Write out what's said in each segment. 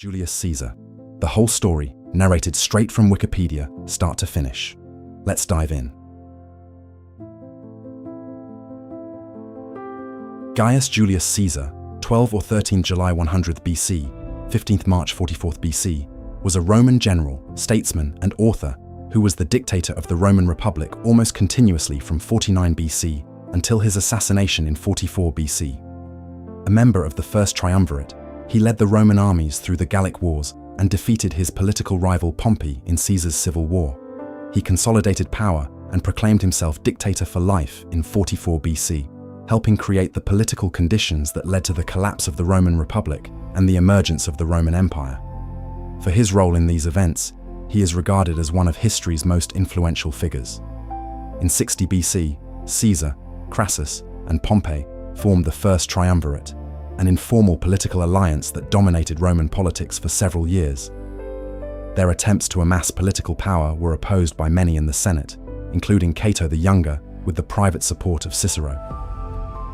Julius Caesar. The whole story, narrated straight from Wikipedia, start to finish. Let's dive in. Gaius Julius Caesar, 12 or 13 July 100 BC, 15th March 44 BC, was a Roman general, statesman, and author who was the dictator of the Roman Republic almost continuously from 49 BC until his assassination in 44 BC. A member of the First Triumvirate, he led the Roman armies through the Gallic Wars and defeated his political rival Pompey in Caesar's civil war. He consolidated power and proclaimed himself dictator for life in 44 BC, helping create the political conditions that led to the collapse of the Roman Republic and the emergence of the Roman Empire. For his role in these events, he is regarded as one of history's most influential figures. In 60 BC, Caesar, Crassus, and Pompey formed the First Triumvirate, an informal political alliance that dominated Roman politics for several years. Their attempts to amass political power were opposed by many in the Senate, including Cato the Younger, with the private support of Cicero.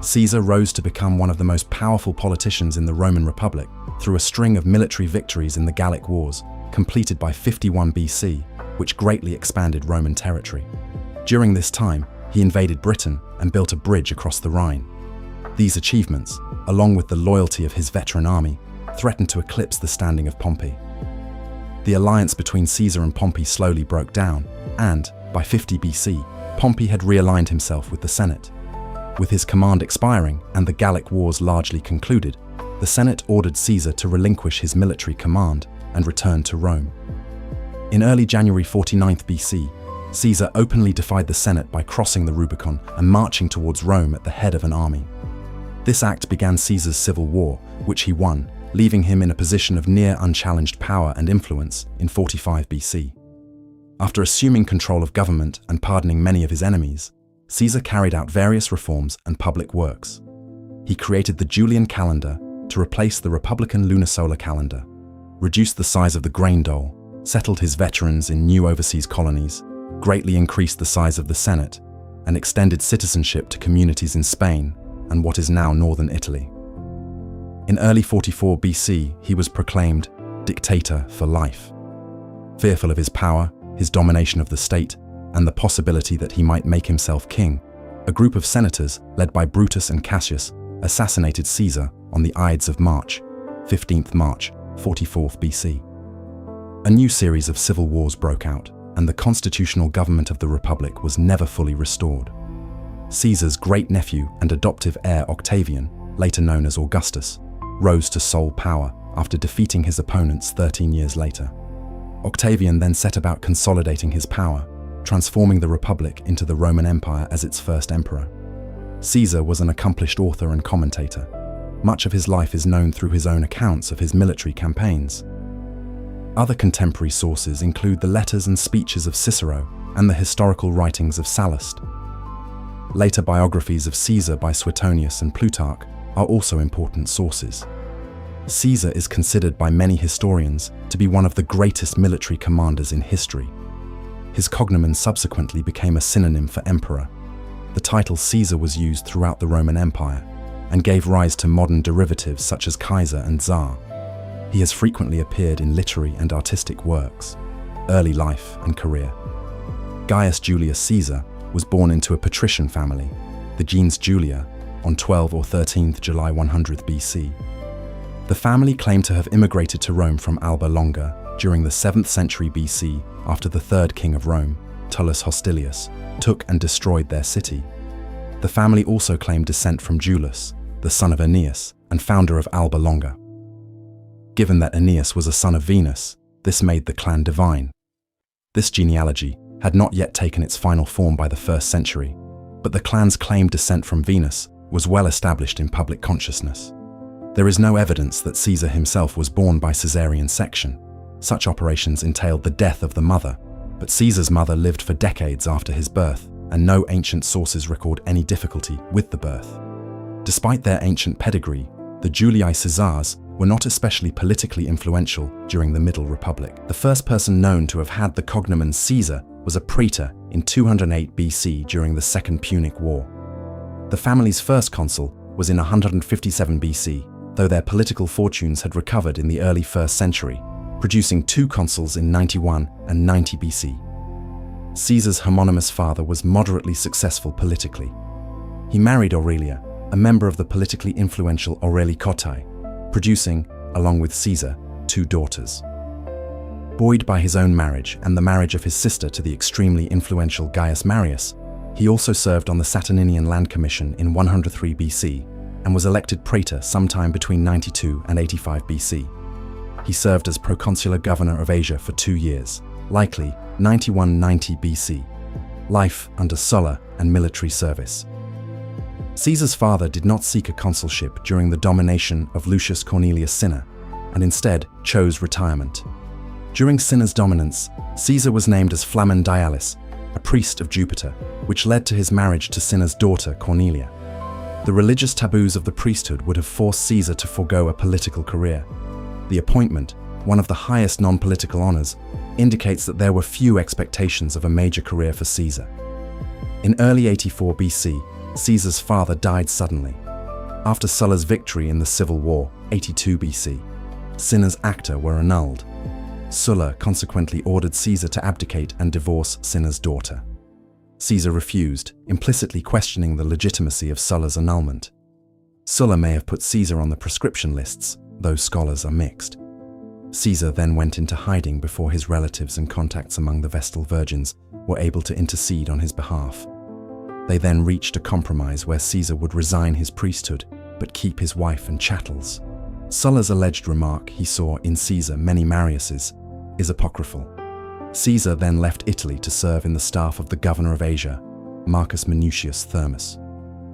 Caesar rose to become one of the most powerful politicians in the Roman Republic through a string of military victories in the Gallic Wars, completed by 51 BC, which greatly expanded Roman territory. During this time, he invaded Britain and built a bridge across the Rhine. These achievements, along with the loyalty of his veteran army, threatened to eclipse the standing of Pompey. The alliance between Caesar and Pompey slowly broke down, and, by 50 BC, Pompey had realigned himself with the Senate. With his command expiring and the Gallic Wars largely concluded, the Senate ordered Caesar to relinquish his military command and return to Rome. In early January 49 BC, Caesar openly defied the Senate by crossing the Rubicon and marching towards Rome at the head of an army. This act began Caesar's civil war, which he won, leaving him in a position of near unchallenged power and influence in 45 BC. After assuming control of government and pardoning many of his enemies, Caesar carried out various reforms and public works. He created the Julian calendar to replace the Republican lunisolar calendar, reduced the size of the grain dole, settled his veterans in new overseas colonies, greatly increased the size of the Senate, and extended citizenship to communities in Spain and what is now northern Italy. In early 44 BC, he was proclaimed dictator for life. Fearful of his power, his domination of the state, and the possibility that he might make himself king, a group of senators, led by Brutus and Cassius, assassinated Caesar on the Ides of March, 15th March, 44 BC. A new series of civil wars broke out, and the constitutional government of the Republic was never fully restored. Caesar's great-nephew and adoptive heir Octavian, later known as Augustus, rose to sole power after defeating his opponents 13 years later. Octavian then set about consolidating his power, transforming the Republic into the Roman Empire as its first emperor. Caesar was an accomplished author and commentator. Much of his life is known through his own accounts of his military campaigns. Other contemporary sources include the letters and speeches of Cicero and the historical writings of Sallust. Later biographies of Caesar by Suetonius and Plutarch are also important sources. Caesar is considered by many historians to be one of the greatest military commanders in history. His cognomen subsequently became a synonym for emperor. The title Caesar was used throughout the Roman Empire and gave rise to modern derivatives such as Kaiser and Tsar. He has frequently appeared in literary and artistic works. Early life and career. Gaius Julius Caesar was born into a patrician family, the gens Julia, on 12 or 13 July 100 BC. The family claimed to have immigrated to Rome from Alba Longa during the 7th century BC after the third king of Rome, Tullus Hostilius, took and destroyed their city. The family also claimed descent from Julius, the son of Aeneas and founder of Alba Longa. Given that Aeneas was a son of Venus, this made the clan divine. This genealogy had not yet taken its final form by the 1st century, but the clan's claimed descent from Venus was well established in public consciousness. There is no evidence that Caesar himself was born by caesarean section. Such operations entailed the death of the mother, but Caesar's mother lived for decades after his birth, and no ancient sources record any difficulty with the birth. Despite their ancient pedigree, the Julii Caesars were not especially politically influential during the Middle Republic. The first person known to have had the cognomen Caesar was a praetor in 208 BC during the Second Punic War. The family's first consul was in 157 BC, though their political fortunes had recovered in the early 1st century, producing 2 consuls in 91 and 90 BC. Caesar's homonymous father was moderately successful politically. He married Aurelia, a member of the politically influential Aureli Cottae, producing, along with Caesar, 2 daughters. Buoyed by his own marriage and the marriage of his sister to the extremely influential Gaius Marius, he also served on the Saturninian Land Commission in 103 BC and was elected praetor sometime between 92 and 85 BC. He served as proconsular governor of Asia for 2 years, likely 91-90 BC, life under Sulla and military service. Caesar's father did not seek a consulship during the domination of Lucius Cornelius Cinna, and instead chose retirement. During Cinna's dominance, Caesar was named as Flamen Dialis, a priest of Jupiter, which led to his marriage to Cinna's daughter Cornelia. The religious taboos of the priesthood would have forced Caesar to forego a political career. The appointment, one of the highest non-political honors, indicates that there were few expectations of a major career for Caesar. In early 84 BC, Caesar's father died suddenly. After Sulla's victory in the Civil War, 82 BC, Cinna's acta were annulled. Sulla consequently ordered Caesar to abdicate and divorce Cinna's daughter. Caesar refused, implicitly questioning the legitimacy of Sulla's annulment. Sulla may have put Caesar on the proscription lists, though scholars are mixed. Caesar then went into hiding before his relatives and contacts among the Vestal Virgins were able to intercede on his behalf. They then reached a compromise where Caesar would resign his priesthood, but keep his wife and chattels. Sulla's alleged remark he saw in Caesar many Mariuses is apocryphal. Caesar then left Italy to serve in the staff of the governor of Asia, Marcus Minucius Thermus.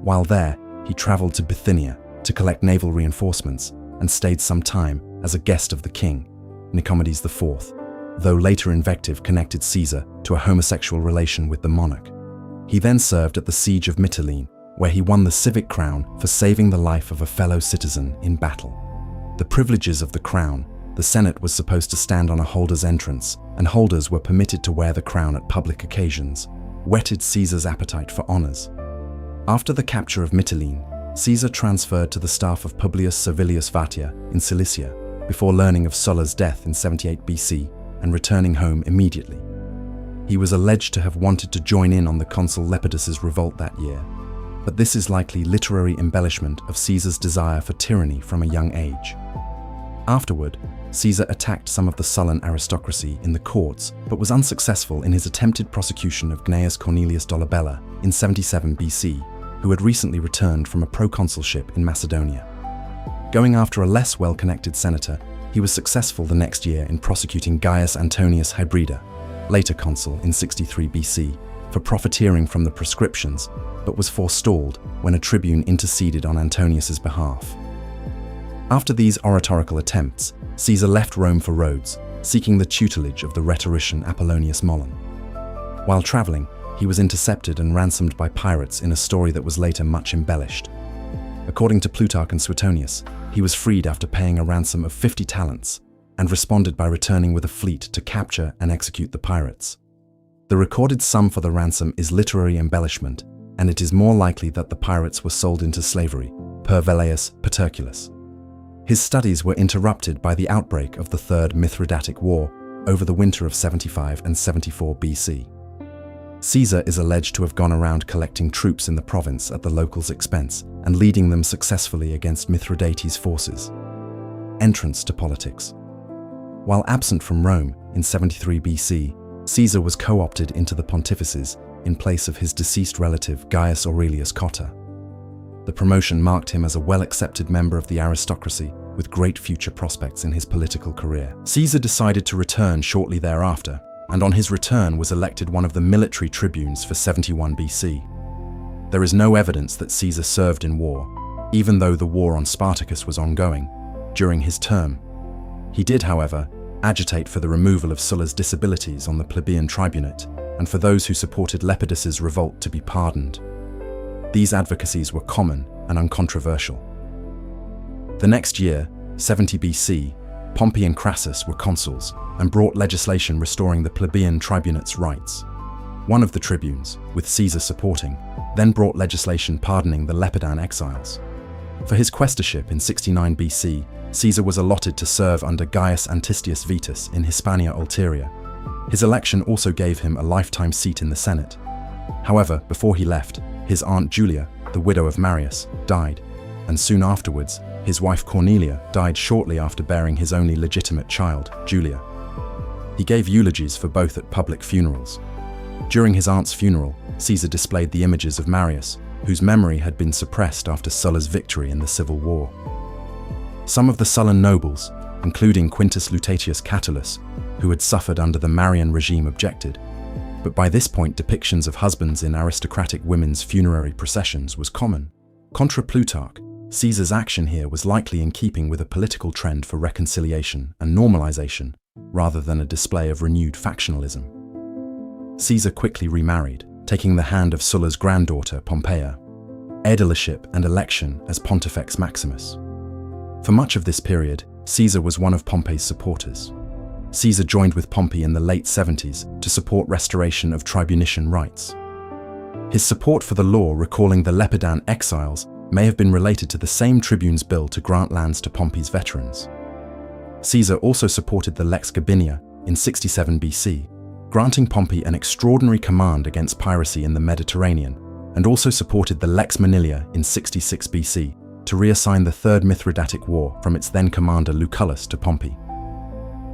While there, he traveled to Bithynia to collect naval reinforcements and stayed some time as a guest of the king, Nicomedes IV, though later invective connected Caesar to a homosexual relation with the monarch. He then served at the siege of Mytilene, where he won the civic crown for saving the life of a fellow citizen in battle. The privileges of the crown, the Senate was supposed to stand on a holder's entrance, and holders were permitted to wear the crown at public occasions, whetted Caesar's appetite for honors. After the capture of Mytilene, Caesar transferred to the staff of Publius Servilius Vatia in Cilicia, before learning of Sulla's death in 78 BC and returning home immediately. He was alleged to have wanted to join in on the consul Lepidus's revolt that year, but this is likely literary embellishment of Caesar's desire for tyranny from a young age. Afterward, Caesar attacked some of the Sullan aristocracy in the courts, but was unsuccessful in his attempted prosecution of Gnaeus Cornelius Dolabella in 77 BC, who had recently returned from a proconsulship in Macedonia. Going after a less well-connected senator, he was successful the next year in prosecuting Gaius Antonius Hybrida, later consul in 63 BC, for profiteering from the proscriptions, but was forestalled when a tribune interceded on Antonius's behalf. After these oratorical attempts, Caesar left Rome for Rhodes, seeking the tutelage of the rhetorician Apollonius Molon. While traveling, he was intercepted and ransomed by pirates in a story that was later much embellished. According to Plutarch and Suetonius, he was freed after paying a ransom of 50 talents, and responded by returning with a fleet to capture and execute the pirates. The recorded sum for the ransom is literary embellishment, and it is more likely that the pirates were sold into slavery, per Velleius Paterculus. His studies were interrupted by the outbreak of the Third Mithridatic War over the winter of 75 and 74 BC. Caesar is alleged to have gone around collecting troops in the province at the locals' expense and leading them successfully against Mithridates' forces. Entrance to politics. While absent from Rome in 73 BC, Caesar was co-opted into the pontifices in place of his deceased relative Gaius Aurelius Cotta. The promotion marked him as a well-accepted member of the aristocracy with great future prospects in his political career. Caesar decided to return shortly thereafter, and on his return was elected one of the military tribunes for 71 BC. There is no evidence that Caesar served in war, even though the war on Spartacus was ongoing, during his term. He did, however, agitate for the removal of Sulla's disabilities on the plebeian tribunate and for those who supported Lepidus's revolt to be pardoned. These advocacies were common and uncontroversial. The next year, 70 BC, Pompey and Crassus were consuls and brought legislation restoring the plebeian tribunate's rights. One of the tribunes, with Caesar supporting, then brought legislation pardoning the Lepidan exiles. For his quaestorship in 69 BC, Caesar was allotted to serve under Gaius Antistius Vetus in Hispania Ulteria. His election also gave him a lifetime seat in the Senate. However, before he left, his aunt Julia, the widow of Marius, died, and soon afterwards, his wife Cornelia died shortly after bearing his only legitimate child, Julia. He gave eulogies for both at public funerals. During his aunt's funeral, Caesar displayed the images of Marius, whose memory had been suppressed after Sulla's victory in the civil war. Some of the Sullan nobles, including Quintus Lutatius Catulus, who had suffered under the Marian regime, objected, but by this point depictions of husbands in aristocratic women's funerary processions was common. Contra Plutarch, Caesar's action here was likely in keeping with a political trend for reconciliation and normalization, rather than a display of renewed factionalism. Caesar quickly remarried, taking the hand of Sulla's granddaughter Pompeia, Aedileship and election as Pontifex Maximus. For much of this period, Caesar was one of Pompey's supporters. Caesar joined with Pompey in the late 70s to support restoration of tribunician rights. His support for the law recalling the Lepidan exiles may have been related to the same tribune's bill to grant lands to Pompey's veterans. Caesar also supported the Lex Gabinia in 67 BC, granting Pompey an extraordinary command against piracy in the Mediterranean, and also supported the Lex Manilia in 66 BC to reassign the Third Mithridatic War from its then commander Lucullus to Pompey.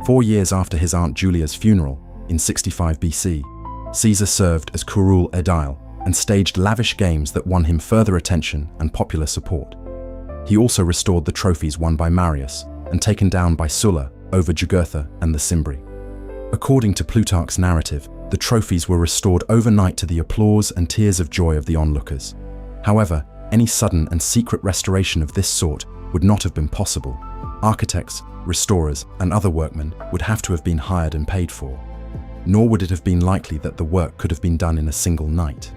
4 years after his aunt Julia's funeral, in 65 BC, Caesar served as curule aedile and staged lavish games that won him further attention and popular support. He also restored the trophies won by Marius and taken down by Sulla over Jugurtha and the Cimbri. According to Plutarch's narrative, the trophies were restored overnight to the applause and tears of joy of the onlookers. However, any sudden and secret restoration of this sort would not have been possible. Architects, restorers, and other workmen would have to have been hired and paid for. Nor would it have been likely that the work could have been done in a single night.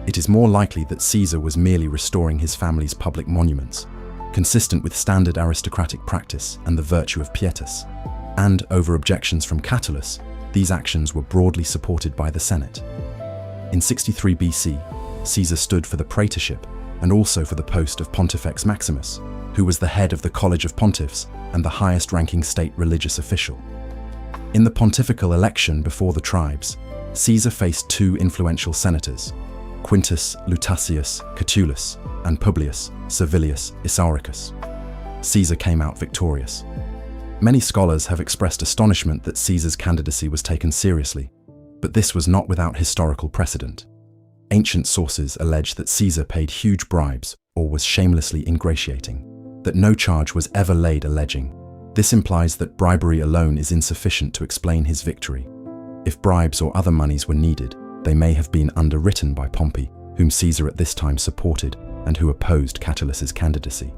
It is more likely that Caesar was merely restoring his family's public monuments, consistent with standard aristocratic practice and the virtue of pietas. And, over objections from Catulus, these actions were broadly supported by the Senate. In 63 BC, Caesar stood for the Praetorship and also for the post of Pontifex Maximus, who was the head of the College of Pontiffs and the highest-ranking state religious official. In the pontifical election before the tribes, Caesar faced two influential senators, Quintus Lutatius Catulus and Publius Servilius Isauricus. Caesar came out victorious. Many scholars have expressed astonishment that Caesar's candidacy was taken seriously, but this was not without historical precedent. Ancient sources allege that Caesar paid huge bribes or was shamelessly ingratiating, that no charge was ever laid alleging. This implies that bribery alone is insufficient to explain his victory. If bribes or other monies were needed, they may have been underwritten by Pompey, whom Caesar at this time supported and who opposed Catulus's candidacy.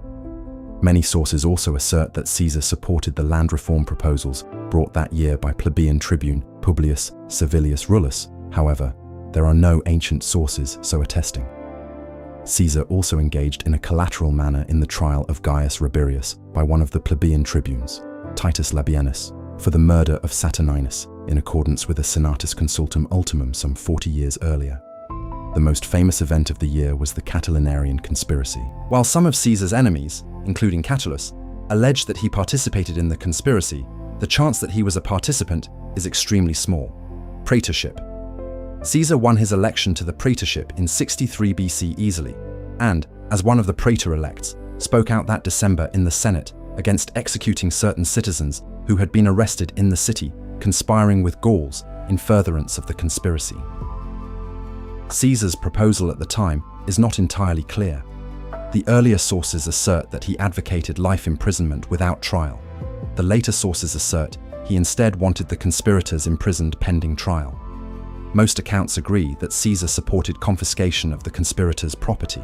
Many sources also assert that Caesar supported the land reform proposals brought that year by plebeian tribune Publius Servilius Rullus. However, there are no ancient sources so attesting. Caesar also engaged in a collateral manner in the trial of Gaius Rabirius by one of the plebeian tribunes, Titus Labienus, for the murder of Saturninus in accordance with a Senatus Consultum Ultimum some 40 years earlier. The most famous event of the year was the Catilinarian conspiracy. While some of Caesar's enemies, including Catulus, allege that he participated in the conspiracy, the chance that he was a participant is extremely small. Praetorship. Caesar won his election to the Praetorship in 63 BC easily, and, as one of the praetor-elects, spoke out that December in the Senate against executing certain citizens who had been arrested in the city, conspiring with Gauls in furtherance of the conspiracy. Caesar's proposal at the time is not entirely clear. The earlier sources assert that he advocated life imprisonment without trial. The later sources assert he instead wanted the conspirators imprisoned pending trial. Most accounts agree that Caesar supported confiscation of the conspirators' property.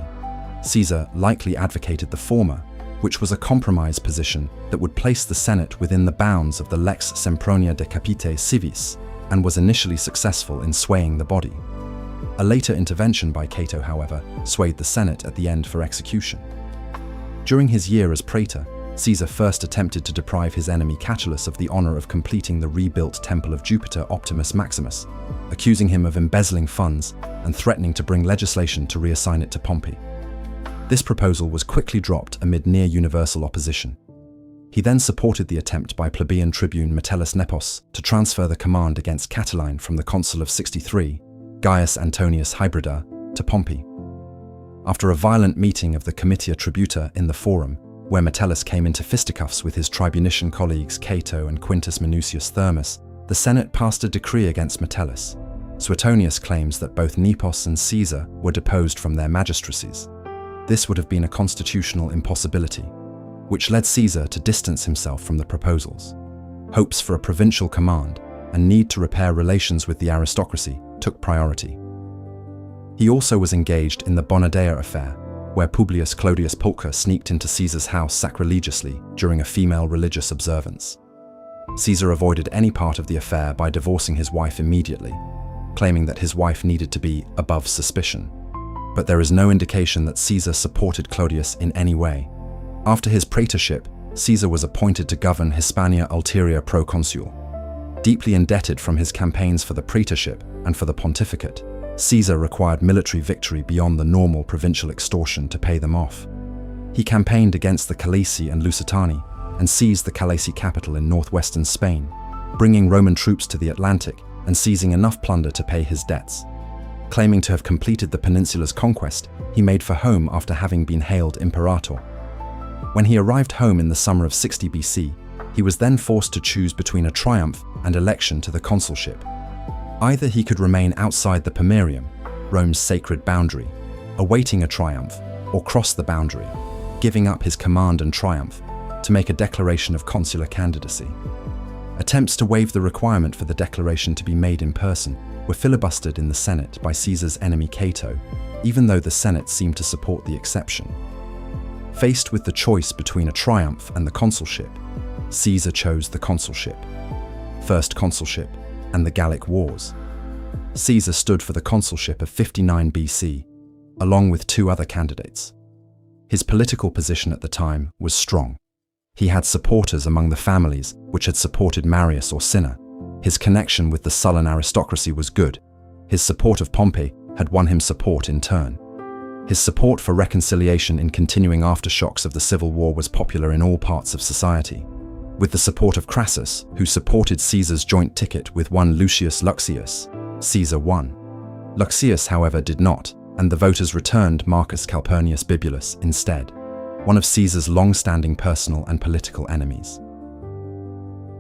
Caesar likely advocated the former, which was a compromise position that would place the Senate within the bounds of the Lex Sempronia de Capite Civis, and was initially successful in swaying the body. A later intervention by Cato, however, swayed the Senate at the end for execution. During his year as praetor, Caesar first attempted to deprive his enemy Catulus of the honor of completing the rebuilt temple of Jupiter Optimus Maximus, accusing him of embezzling funds and threatening to bring legislation to reassign it to Pompey. This proposal was quickly dropped amid near-universal opposition. He then supported the attempt by plebeian tribune Metellus Nepos to transfer the command against Catiline from the consul of 63, Gaius Antonius Hybrida, to Pompey. After a violent meeting of the Comitia Tributa in the Forum, where Metellus came into fisticuffs with his tribunician colleagues Cato and Quintus Minucius Thermus, the Senate passed a decree against Metellus. Suetonius claims that both Nepos and Caesar were deposed from their magistracies. This would have been a constitutional impossibility, which led Caesar to distance himself from the proposals. Hopes for a provincial command and need to repair relations with the aristocracy took priority. He also was engaged in the Bonadea affair, where Publius Clodius Pulcher sneaked into Caesar's house sacrilegiously during a female religious observance. Caesar avoided any part of the affair by divorcing his wife immediately, claiming that his wife needed to be above suspicion. But there is no indication that Caesar supported Clodius in any way. After his praetorship, Caesar was appointed to govern Hispania Ulterior proconsul. Deeply indebted from his campaigns for the praetorship and for the pontificate, Caesar required military victory beyond the normal provincial extortion to pay them off. He campaigned against the Calesi and Lusitani and seized the Calesi capital in northwestern Spain, bringing Roman troops to the Atlantic and seizing enough plunder to pay his debts. Claiming to have completed the peninsula's conquest, he made for home after having been hailed imperator. When he arrived home in the summer of 60 BC, he was then forced to choose between a triumph and election to the consulship. Either he could remain outside the Pomerium, Rome's sacred boundary, awaiting a triumph, or cross the boundary, giving up his command and triumph, to make a declaration of consular candidacy. Attempts to waive the requirement for the declaration to be made in person were filibustered in the Senate by Caesar's enemy Cato, even though the Senate seemed to support the exception. Faced with the choice between a triumph and the consulship, Caesar chose the consulship. First consulship and the Gallic Wars. Caesar stood for the consulship of 59 BC, along with two other candidates. His political position at the time was strong. He had supporters among the families which had supported Marius or Cinna. His connection with the Sullan aristocracy was good. His support of Pompey had won him support in turn. His support for reconciliation in continuing aftershocks of the civil war was popular in all parts of society. With the support of Crassus, who supported Caesar's joint ticket with one Lucius Luxius, Caesar won. Luxius, however, did not, and the voters returned Marcus Calpurnius Bibulus instead, one of Caesar's long-standing personal and political enemies.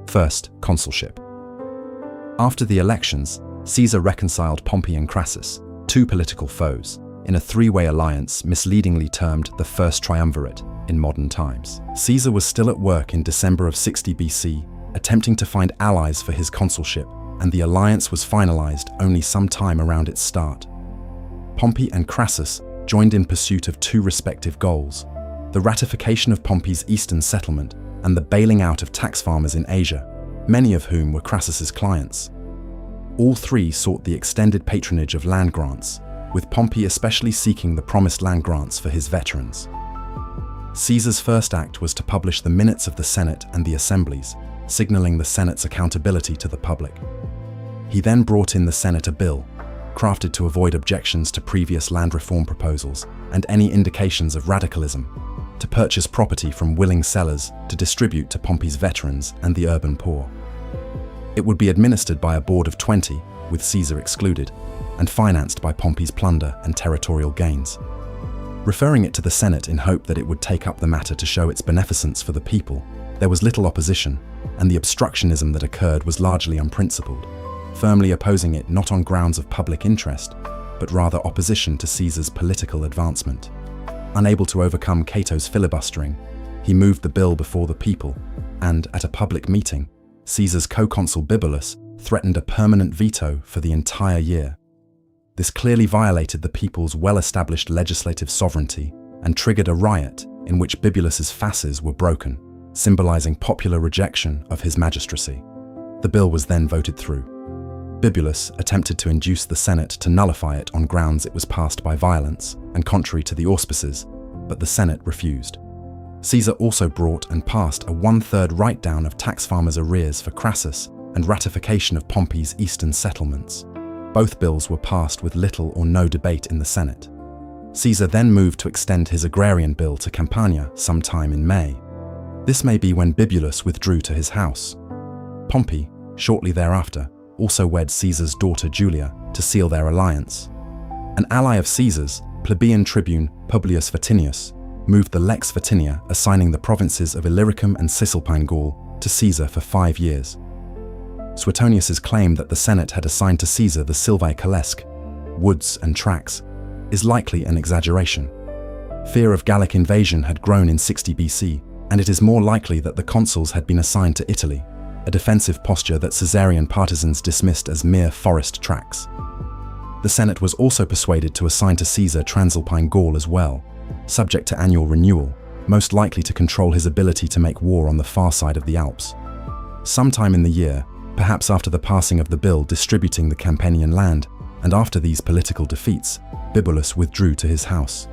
First, consulship. After the elections, Caesar reconciled Pompey and Crassus, two political foes, in a three-way alliance misleadingly termed the First Triumvirate in modern times. Caesar was still at work in December of 60 BC, attempting to find allies for his consulship, and the alliance was finalized only some time around its start. Pompey and Crassus joined in pursuit of two respective goals: the ratification of Pompey's eastern settlement and the bailing out of tax farmers in Asia, many of whom were Crassus's clients. All three sought the extended patronage of land grants, with Pompey especially seeking the promised land grants for his veterans. Caesar's first act was to publish the minutes of the Senate and the assemblies, signaling the Senate's accountability to the public. He then brought in the Senate a bill, crafted to avoid objections to previous land reform proposals and any indications of radicalism, to purchase property from willing sellers to distribute to Pompey's veterans and the urban poor. It would be administered by a board of 20, with Caesar excluded, and financed by Pompey's plunder and territorial gains. Referring it to the Senate in hope that it would take up the matter to show its beneficence for the people, there was little opposition, and the obstructionism that occurred was largely unprincipled, firmly opposing it not on grounds of public interest, but rather opposition to Caesar's political advancement. Unable to overcome Cato's filibustering, he moved the bill before the people, and at a public meeting, Caesar's co-consul Bibulus threatened a permanent veto for the entire year. This clearly violated the people's well-established legislative sovereignty and triggered a riot in which Bibulus's fasces were broken, symbolizing popular rejection of his magistracy. The bill was then voted through. Bibulus attempted to induce the Senate to nullify it on grounds it was passed by violence and contrary to the auspices, but the Senate refused. Caesar also brought and passed a 1/3 write-down of tax farmers' arrears for Crassus and ratification of Pompey's eastern settlements. Both bills were passed with little or no debate in the Senate. Caesar then moved to extend his agrarian bill to Campania sometime in May. This may be when Bibulus withdrew to his house. Pompey, shortly thereafter, also wed Caesar's daughter Julia to seal their alliance. An ally of Caesar's, plebeian tribune Publius Vatinius, moved the Lex Vatinia, assigning the provinces of Illyricum and Cisalpine Gaul to Caesar for 5 years. Suetonius's claim that the Senate had assigned to Caesar the Silvae Caelesque, woods and tracts, is likely an exaggeration. Fear of Gallic invasion had grown in 60 BC, and it is more likely that the consuls had been assigned to Italy, a defensive posture that Caesarian partisans dismissed as mere forest tracts. The Senate was also persuaded to assign to Caesar Transalpine Gaul as well, subject to annual renewal, most likely to control his ability to make war on the far side of the Alps. Sometime in the year, perhaps after the passing of the bill distributing the Campanian land, and after these political defeats, Bibulus withdrew to his house.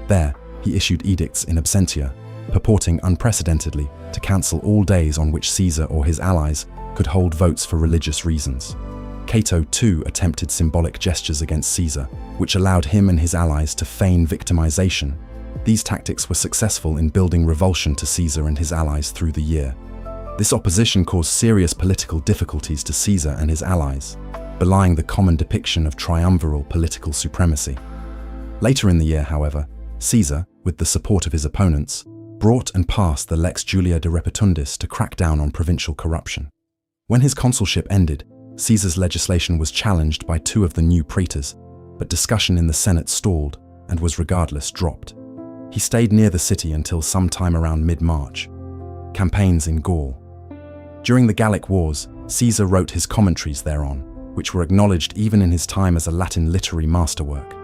There, he issued edicts in absentia, purporting unprecedentedly to cancel all days on which Caesar or his allies could hold votes for religious reasons. Cato too attempted symbolic gestures against Caesar, which allowed him and his allies to feign victimization. These tactics were successful in building revulsion to Caesar and his allies through the year. This opposition caused serious political difficulties to Caesar and his allies, belying the common depiction of triumviral political supremacy. Later in the year, however, Caesar, with the support of his opponents, brought and passed the Lex Julia de Repetundis to crack down on provincial corruption. When his consulship ended, Caesar's legislation was challenged by 2 of the new praetors, but discussion in the Senate stalled and was regardless dropped. He stayed near the city until sometime around mid-March. Campaigns in Gaul. During the Gallic Wars, Caesar wrote his commentaries thereon, which were acknowledged even in his time as a Latin literary masterwork.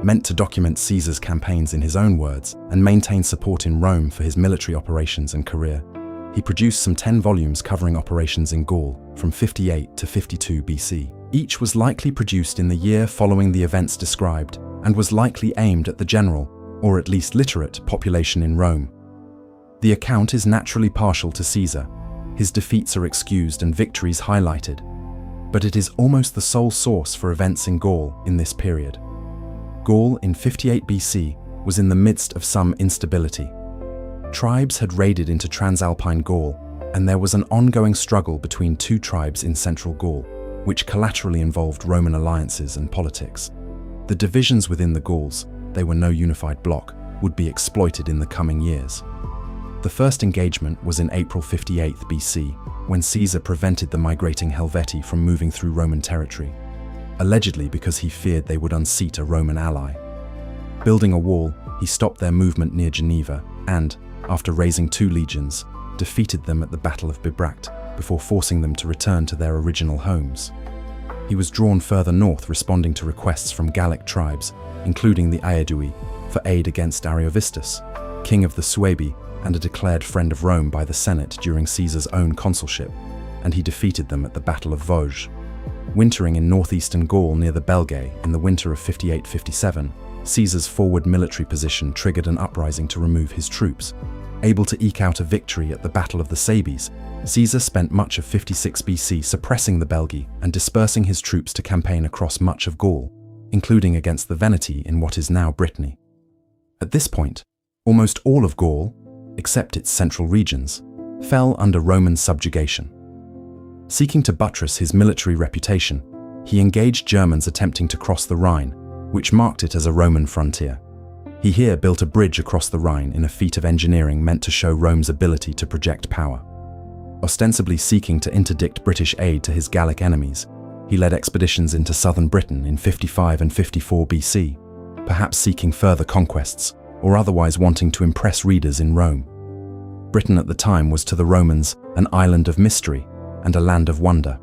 Meant to document Caesar's campaigns in his own words and maintain support in Rome for his military operations and career, he produced some 10 volumes covering operations in Gaul from 58 to 52 BC. Each was likely produced in the year following the events described and was likely aimed at the general, or at least literate, population in Rome. The account is naturally partial to Caesar. His defeats are excused and victories highlighted, but it is almost the sole source for events in Gaul in this period. Gaul in 58 BC was in the midst of some instability. Tribes had raided into Transalpine Gaul, and there was an ongoing struggle between 2 tribes in central Gaul, which collaterally involved Roman alliances and politics. The divisions within the Gauls, they were no unified bloc, would be exploited in the coming years. The first engagement was in April 58 BC, when Caesar prevented the migrating Helvetii from moving through Roman territory, allegedly because he feared they would unseat a Roman ally. Building a wall, he stopped their movement near Geneva and, after raising 2 legions, defeated them at the Battle of Bibracte before forcing them to return to their original homes. He was drawn further north, responding to requests from Gallic tribes, including the Aedui, for aid against Ariovistus, king of the Suebi and a declared friend of Rome by the Senate during Caesar's own consulship, and he defeated them at the Battle of Vosges. Wintering in northeastern Gaul near the Belgae in the winter of 58-57, Caesar's forward military position triggered an uprising to remove his troops. Able to eke out a victory at the Battle of the Sabes, Caesar spent much of 56 BC suppressing the Belgae and dispersing his troops to campaign across much of Gaul, including against the Veneti in what is now Brittany. At this point, almost all of Gaul, except its central regions, fell under Roman subjugation. Seeking to buttress his military reputation, he engaged Germans attempting to cross the Rhine, which marked it as a Roman frontier. He here built a bridge across the Rhine in a feat of engineering meant to show Rome's ability to project power. Ostensibly seeking to interdict British aid to his Gallic enemies, he led expeditions into southern Britain in 55 and 54 BC, perhaps seeking further conquests or otherwise wanting to impress readers in Rome. Britain at the time was to the Romans an island of mystery and a land of wonder.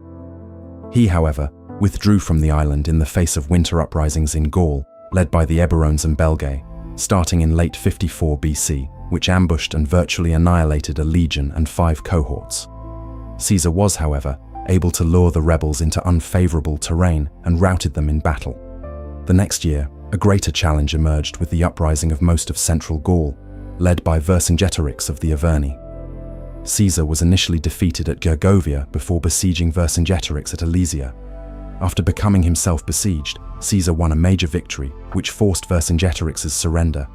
He, however, withdrew from the island in the face of winter uprisings in Gaul, led by the Eburones and Belgae, starting in late 54 BC, which ambushed and virtually annihilated a legion and 5 cohorts. Caesar was, however, able to lure the rebels into unfavorable terrain and routed them in battle. The next year, a greater challenge emerged with the uprising of most of central Gaul, led by Vercingetorix of the Averni. Caesar was initially defeated at Gergovia before besieging Vercingetorix at Alesia. After becoming himself besieged, Caesar won a major victory, which forced Vercingetorix's surrender.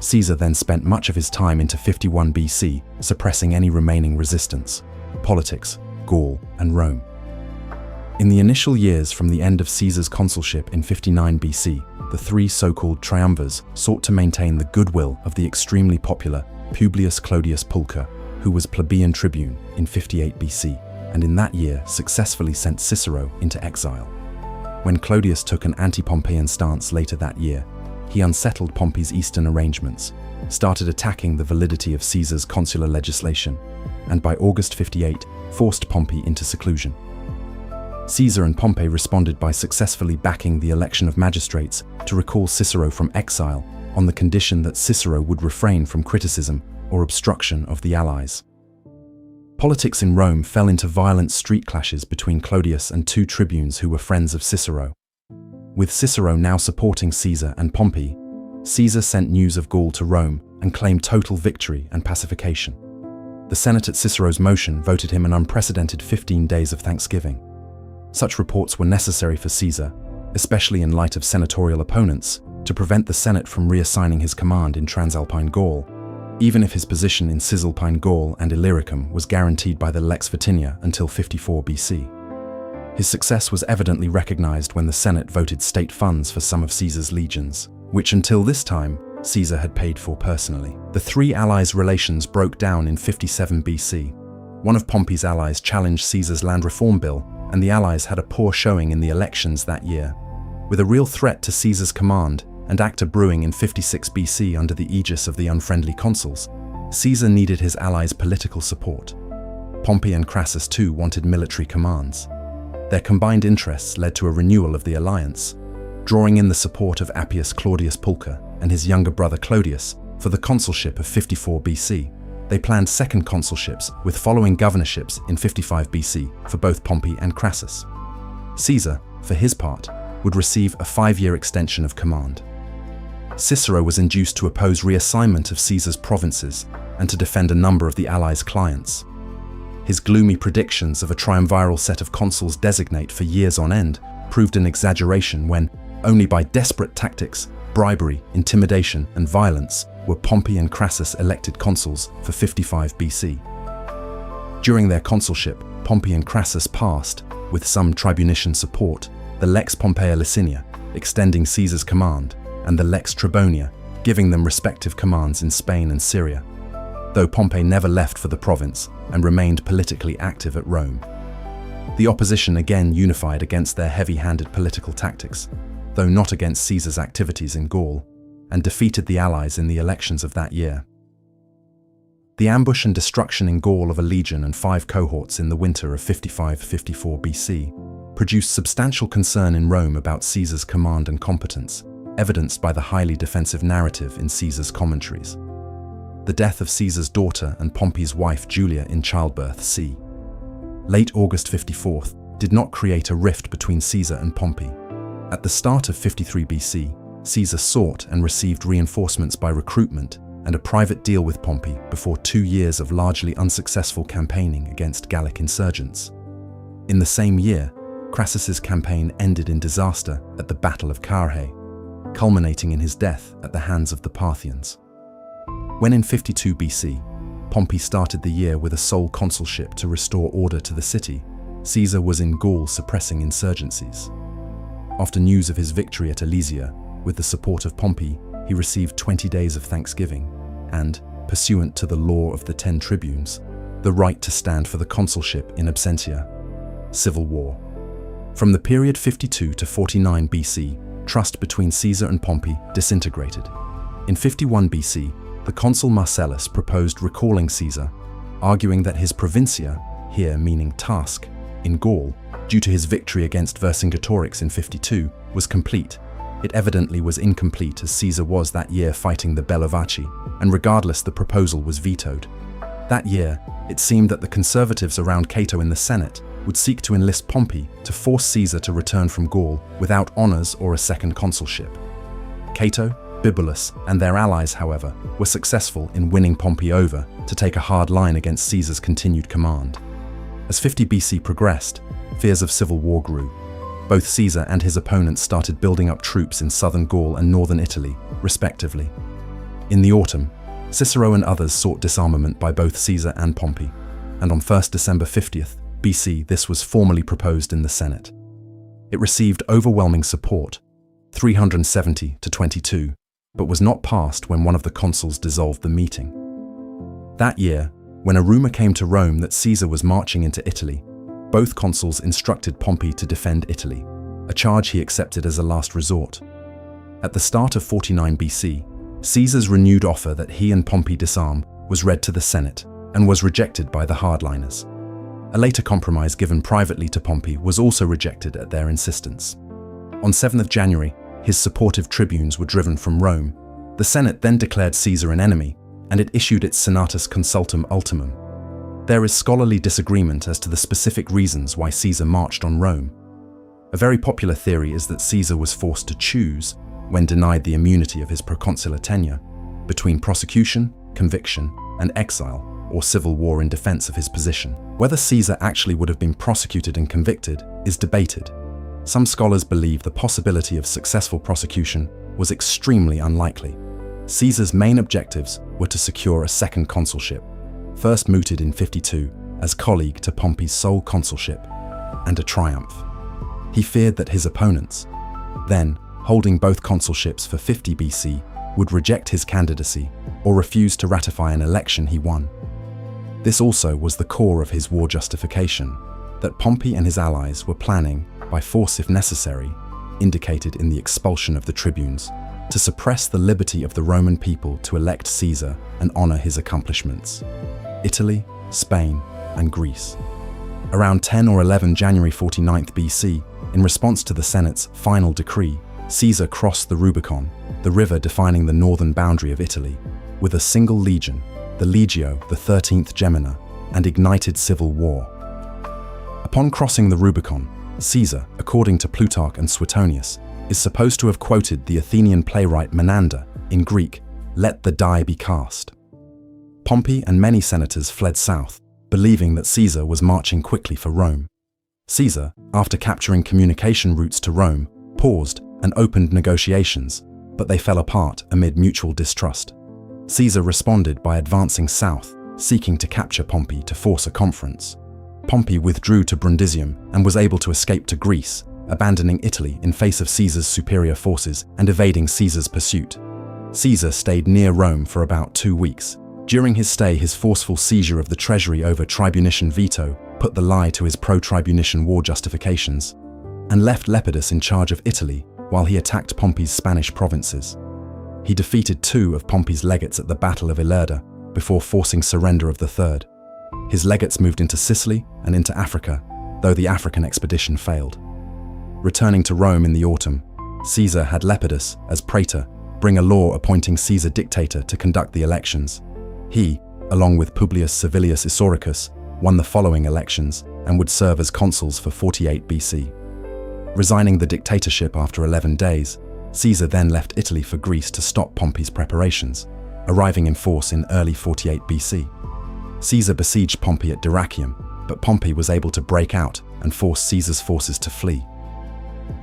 Caesar then spent much of his time into 51 BC, suppressing any remaining resistance: politics, Gaul, and Rome. In the initial years from the end of Caesar's consulship in 59 BC, the three so-called triumvirs sought to maintain the goodwill of the extremely popular Publius Clodius Pulcher, who was plebeian tribune in 58 BC, and in that year successfully sent Cicero into exile. When Clodius took an anti-Pompeian stance later that year, he unsettled Pompey's eastern arrangements, started attacking the validity of Caesar's consular legislation, and by August 58 forced Pompey into seclusion. Caesar and Pompey responded by successfully backing the election of magistrates to recall Cicero from exile on the condition that Cicero would refrain from criticism or obstruction of the allies. Politics in Rome fell into violent street clashes between Clodius and two tribunes who were friends of Cicero. With Cicero now supporting Caesar and Pompey, Caesar sent news of Gaul to Rome and claimed total victory and pacification. The Senate at Cicero's motion voted him an unprecedented 15 days of thanksgiving. Such reports were necessary for Caesar, especially in light of senatorial opponents, to prevent the Senate from reassigning his command in Transalpine Gaul, even if his position in Cisalpine Gaul and Illyricum was guaranteed by the Lex Vitinia until 54 BC. His success was evidently recognized when the Senate voted state funds for some of Caesar's legions, which until this time, Caesar had paid for personally. The three allies' relations broke down in 57 BC. One of Pompey's allies challenged Caesar's land reform bill, and the allies had a poor showing in the elections that year. With a real threat to Caesar's command and actor brewing in 56 BC under the aegis of the unfriendly consuls, Caesar needed his allies' political support. Pompey and Crassus too wanted military commands. Their combined interests led to a renewal of the alliance, drawing in the support of Appius Claudius Pulcher and his younger brother Clodius for the consulship of 54 BC. They planned second consulships with following governorships in 55 BC for both Pompey and Crassus. Caesar, for his part, would receive a 5-year extension of command. Cicero was induced to oppose reassignment of Caesar's provinces and to defend a number of the allies' clients. His gloomy predictions of a triumviral set of consuls designate for years on end proved an exaggeration when, only by desperate tactics, bribery, intimidation, and violence were Pompey and Crassus elected consuls for 55 BC. During their consulship, Pompey and Crassus passed, with some tribunician support, the Lex Pompeia Licinia, extending Caesar's command, and the Lex Trebonia, giving them respective commands in Spain and Syria, though Pompey never left for the province and remained politically active at Rome. The opposition again unified against their heavy-handed political tactics, though not against Caesar's activities in Gaul, and defeated the allies in the elections of that year. The ambush and destruction in Gaul of a legion and 5 cohorts in the winter of 55-54 BC produced substantial concern in Rome about Caesar's command and competence, evidenced by the highly defensive narrative in Caesar's commentaries. The death of Caesar's daughter and Pompey's wife Julia in childbirth c. late August 54 did not create a rift between Caesar and Pompey. At the start of 53 BC, Caesar sought and received reinforcements by recruitment and a private deal with Pompey before 2 years of largely unsuccessful campaigning against Gallic insurgents. In the same year, Crassus's campaign ended in disaster at the Battle of Carrhae, culminating in his death at the hands of the Parthians. When in 52 BC, Pompey started the year with a sole consulship to restore order to the city, Caesar was in Gaul suppressing insurgencies. After news of his victory at Alesia, with the support of Pompey, he received 20 days of thanksgiving and, pursuant to the law of the 10 tribunes, the right to stand for the consulship in absentia. Civil war. From the period 52 to 49 BC, trust between Caesar and Pompey disintegrated. In 51 BC, the consul Marcellus proposed recalling Caesar, arguing that his provincia, here meaning task, in Gaul, due to his victory against Vercingetorix in 52, was complete. It evidently was incomplete as Caesar was that year fighting the Bellovaci, and regardless the proposal was vetoed. That year, it seemed that the conservatives around Cato in the Senate would seek to enlist Pompey to force Caesar to return from Gaul without honours or a second consulship. Cato, Bibulus, and their allies, however, were successful in winning Pompey over to take a hard line against Caesar's continued command. As 50 BC progressed, fears of civil war grew. Both Caesar and his opponents started building up troops in southern Gaul and northern Italy, respectively. In the autumn, Cicero and others sought disarmament by both Caesar and Pompey, and on 1 December 50th BC this was formally proposed in the Senate. It received overwhelming support, 370 to 22, but was not passed when one of the consuls dissolved the meeting. That year, when a rumor came to Rome that Caesar was marching into Italy, both consuls instructed Pompey to defend Italy, a charge he accepted as a last resort. At the start of 49 BC, Caesar's renewed offer that he and Pompey disarm was read to the Senate and was rejected by the hardliners. A later compromise given privately to Pompey was also rejected at their insistence. On 7th January, his supportive tribunes were driven from Rome. The Senate then declared Caesar an enemy, and it issued its Senatus Consultum Ultimum. There is scholarly disagreement as to the specific reasons why Caesar marched on Rome. A very popular theory is that Caesar was forced to choose, when denied the immunity of his proconsular tenure, between prosecution, conviction, and exile, or civil war in defense of his position. Whether Caesar actually would have been prosecuted and convicted is debated. Some scholars believe the possibility of successful prosecution was extremely unlikely. Caesar's main objectives were to secure a second consulship, first mooted in 52 as colleague to Pompey's sole consulship, and a triumph. He feared that his opponents, then holding both consulships for 50 BC, would reject his candidacy or refuse to ratify an election he won. This also was the core of his war justification, that Pompey and his allies were planning, by force if necessary, indicated in the expulsion of the tribunes, to suppress the liberty of the Roman people to elect Caesar and honor his accomplishments. Italy, Spain, and Greece. Around 10 or 11 January 49 BC, in response to the Senate's final decree, Caesar crossed the Rubicon, the river defining the northern boundary of Italy, with a single legion, the Legio, the 13th Gemina, and ignited civil war. Upon crossing the Rubicon, Caesar, according to Plutarch and Suetonius, is supposed to have quoted the Athenian playwright Menander, in Greek, "Let the die be cast." Pompey and many senators fled south, believing that Caesar was marching quickly for Rome. Caesar, after capturing communication routes to Rome, paused and opened negotiations, but they fell apart amid mutual distrust. Caesar responded by advancing south, seeking to capture Pompey to force a conference. Pompey withdrew to Brundisium and was able to escape to Greece, abandoning Italy in face of Caesar's superior forces and evading Caesar's pursuit. Caesar stayed near Rome for about 2 weeks. During his stay, his forceful seizure of the treasury over tribunician veto put the lie to his pro-tribunician war justifications, and left Lepidus in charge of Italy while he attacked Pompey's Spanish provinces. He defeated 2 of Pompey's legates at the Battle of Ilerda before forcing surrender of the 3rd. His legates moved into Sicily and into Africa, though the African expedition failed. Returning to Rome in the autumn, Caesar had Lepidus, as praetor, bring a law appointing Caesar dictator to conduct the elections. He, along with Publius Servilius Isauricus, won the following elections and would serve as consuls for 48 BC. Resigning the dictatorship after 11 days, Caesar then left Italy for Greece to stop Pompey's preparations, arriving in force in early 48 BC. Caesar besieged Pompey at Dyrrachium, but Pompey was able to break out and force Caesar's forces to flee.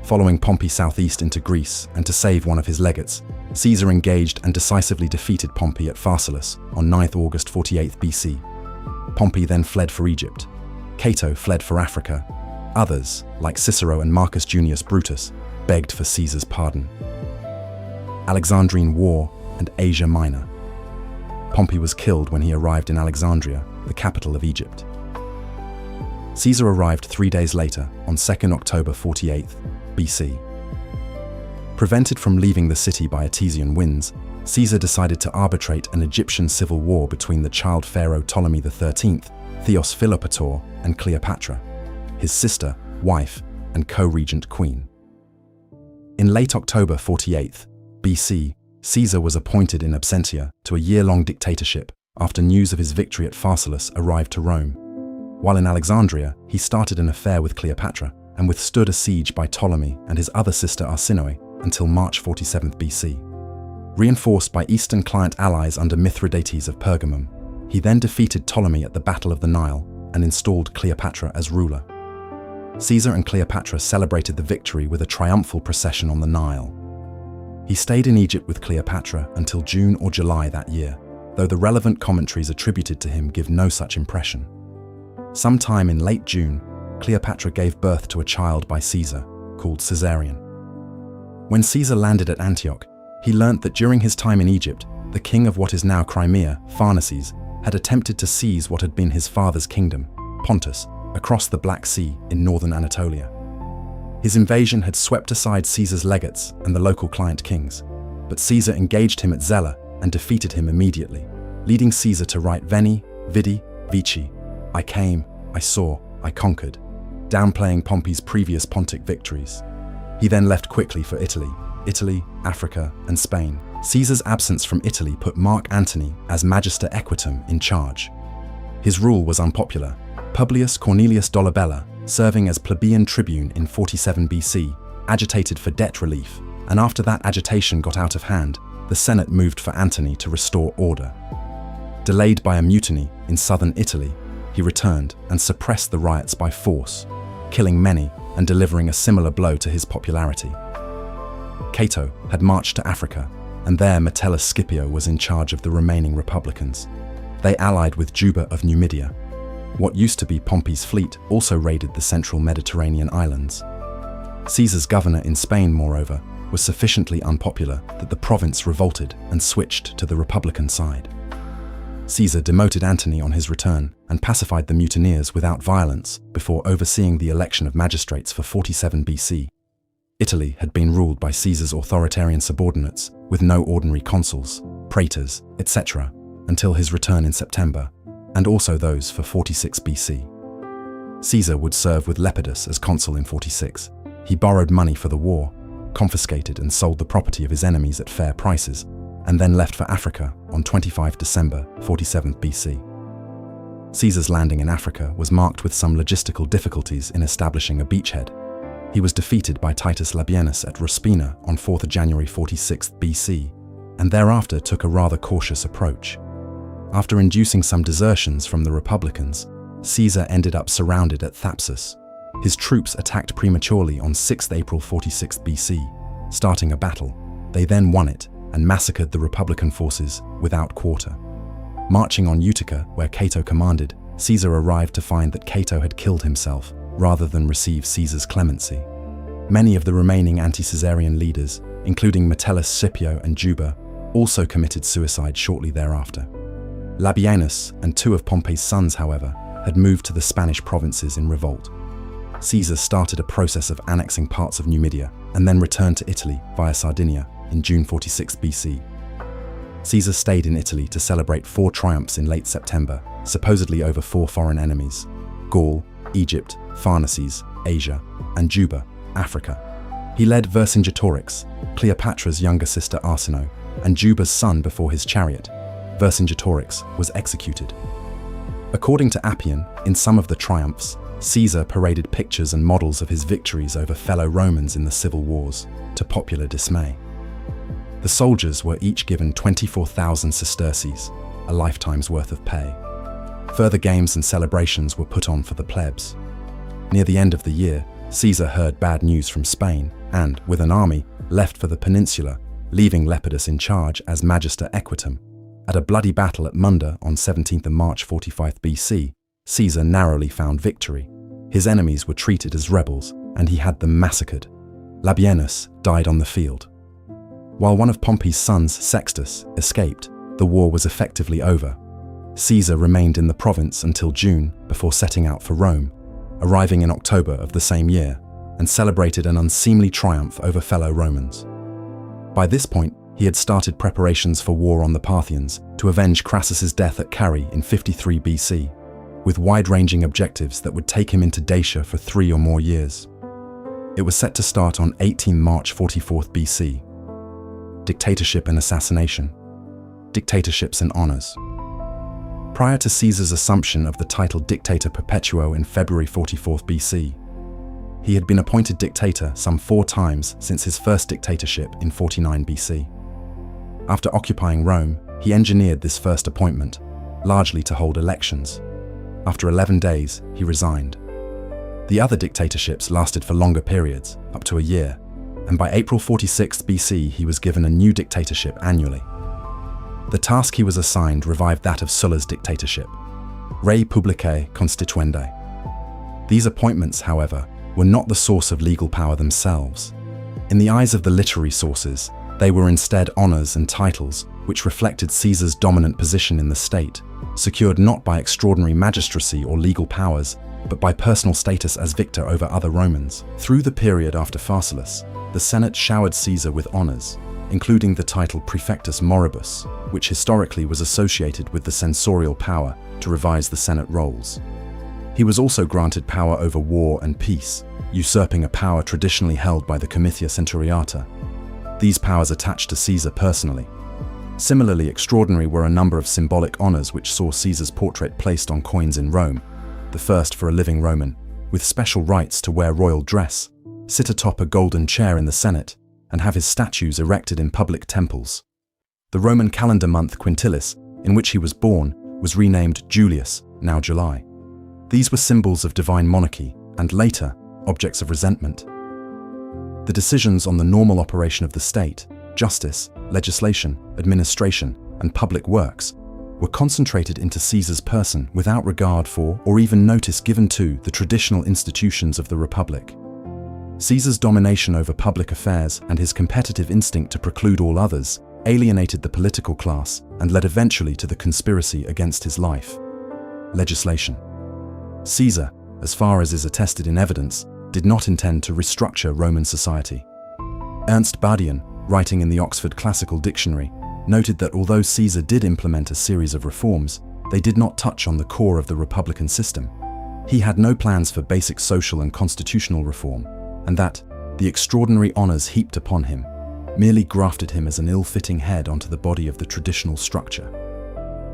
Following Pompey southeast into Greece and to save one of his legates, Caesar engaged and decisively defeated Pompey at Pharsalus on 9 August 48 BC. Pompey then fled for Egypt. Cato fled for Africa. Others, like Cicero and Marcus Junius Brutus, begged for Caesar's pardon. Alexandrine War and Asia Minor. Pompey was killed when he arrived in Alexandria, the capital of Egypt. Caesar arrived 3 days later, on 2 October 48 BC. Prevented from leaving the city by Etesian winds, Caesar decided to arbitrate an Egyptian civil war between the child pharaoh Ptolemy XIII, Theos Philopator, and Cleopatra, his sister, wife, and co-regent queen. In late October 48 BC, Caesar was appointed in absentia to a year-long dictatorship after news of his victory at Pharsalus arrived to Rome. While in Alexandria, he started an affair with Cleopatra and withstood a siege by Ptolemy and his other sister Arsinoe until March 47 BC. Reinforced by Eastern client allies under Mithridates of Pergamum, he then defeated Ptolemy at the Battle of the Nile and installed Cleopatra as ruler. Caesar and Cleopatra celebrated the victory with a triumphal procession on the Nile. He stayed in Egypt with Cleopatra until June or July that year, though the relevant commentaries attributed to him give no such impression. Sometime in late June, Cleopatra gave birth to a child by Caesar, called Caesarion. When Caesar landed at Antioch, he learnt that during his time in Egypt, the king of what is now Crimea, Pharnaces, had attempted to seize what had been his father's kingdom, Pontus, across the Black Sea in northern Anatolia. His invasion had swept aside Caesar's legates and the local client kings, but Caesar engaged him at Zela and defeated him immediately, leading Caesar to write Veni, Vidi, Vici, I came, I saw, I conquered, downplaying Pompey's previous Pontic victories. He then left quickly for Italy, Africa, and Spain. Caesar's absence from Italy put Mark Antony as Magister Equitum in charge. His rule was unpopular. Publius Cornelius Dolabella, serving as plebeian tribune in 47 BC, agitated for debt relief, and after that agitation got out of hand, the Senate moved for Antony to restore order. Delayed by a mutiny in southern Italy, he returned and suppressed the riots by force, killing many and delivering a similar blow to his popularity. Cato had marched to Africa, and there Metellus Scipio was in charge of the remaining republicans. They allied with Juba of Numidia. What used to be Pompey's fleet also raided the central Mediterranean islands. Caesar's governor in Spain, moreover, was sufficiently unpopular that the province revolted and switched to the republican side. Caesar demoted Antony on his return and pacified the mutineers without violence before overseeing the election of magistrates for 47 BC. Italy had been ruled by Caesar's authoritarian subordinates with no ordinary consuls, praetors, etc. until his return in September, and also those for 46 BC. Caesar would serve with Lepidus as consul in 46. He borrowed money for the war, confiscated and sold the property of his enemies at fair prices, and then left for Africa on 25 December 47 BC. Caesar's landing in Africa was marked with some logistical difficulties in establishing a beachhead. He was defeated by Titus Labienus at Ruspina on 4 January 46 BC, and thereafter took a rather cautious approach. After inducing some desertions from the Republicans, Caesar ended up surrounded at Thapsus. His troops attacked prematurely on 6 April 46 BC, starting a battle. They then won it and massacred the Republican forces without quarter. Marching on Utica, where Cato commanded, Caesar arrived to find that Cato had killed himself rather than receive Caesar's clemency. Many of the remaining anti-Caesarian leaders, including Metellus Scipio and Juba, also committed suicide shortly thereafter. Labienus and 2 of Pompey's sons, however, had moved to the Spanish provinces in revolt. Caesar started a process of annexing parts of Numidia and then returned to Italy via Sardinia in June 46 BC. Caesar stayed in Italy to celebrate 4 triumphs in late September, supposedly over 4 foreign enemies: Gaul, Egypt, Pharnaces, Asia, and Juba, Africa. He led Vercingetorix, Cleopatra's younger sister Arsinoe, and Juba's son before his chariot. Vercingetorix was executed. According to Appian, in some of the triumphs, Caesar paraded pictures and models of his victories over fellow Romans in the civil wars, to popular dismay. The soldiers were each given 24,000 sesterces, a lifetime's worth of pay. Further games and celebrations were put on for the plebs. Near the end of the year, Caesar heard bad news from Spain and, with an army, left for the peninsula, leaving Lepidus in charge as Magister Equitum. At a bloody battle at Munda on 17 March 45 BC, Caesar narrowly found victory. His enemies were treated as rebels, and he had them massacred. Labienus died on the field. While one of Pompey's sons, Sextus, escaped, the war was effectively over. Caesar remained in the province until June before setting out for Rome, arriving in October of the same year, and celebrated an unseemly triumph over fellow Romans. By this point, he had started preparations for war on the Parthians to avenge Crassus's death at Carrhae in 53 BC, with wide-ranging objectives that would take him into Dacia for 3 or more years. It was set to start on 18 March 44 BC. Dictatorship and assassination. Dictatorships and honours. Prior to Caesar's assumption of the title Dictator Perpetuo in February 44 BC, he had been appointed dictator some 4 times since his first dictatorship in 49 BC. After occupying Rome, he engineered this first appointment, largely to hold elections. After 11 days, he resigned. The other dictatorships lasted for longer periods, up to a year, and by April 46 BC he was given a new dictatorship annually. The task he was assigned revived that of Sulla's dictatorship, Rei Publicae Constituendae. These appointments, however, were not the source of legal power themselves. In the eyes of the literary sources, they were instead honours and titles which reflected Caesar's dominant position in the state, secured not by extraordinary magistracy or legal powers, but by personal status as victor over other Romans. Through the period after Pharsalus, the Senate showered Caesar with honours, including the title Praefectus Moribus, which historically was associated with the censorial power to revise the Senate rolls. He was also granted power over war and peace, usurping a power traditionally held by the Comitia Centuriata. These powers attached to Caesar personally. Similarly extraordinary were a number of symbolic honours which saw Caesar's portrait placed on coins in Rome, the first for a living Roman, with special rights to wear royal dress, sit atop a golden chair in the Senate, and have his statues erected in public temples. The Roman calendar month Quintilis, in which he was born, was renamed Julius, now July. These were symbols of divine monarchy, and later, objects of resentment. The decisions on the normal operation of the state, justice, legislation, administration, and public works were concentrated into Caesar's person without regard for or even notice given to the traditional institutions of the Republic. Caesar's domination over public affairs and his competitive instinct to preclude all others alienated the political class and led eventually to the conspiracy against his life. Legislation. Caesar, as far as is attested in evidence, did not intend to restructure Roman society. Ernst Badian, writing in the Oxford Classical Dictionary, noted that although Caesar did implement a series of reforms, they did not touch on the core of the republican system. He had no plans for basic social and constitutional reform, and that the extraordinary honours heaped upon him merely grafted him as an ill-fitting head onto the body of the traditional structure.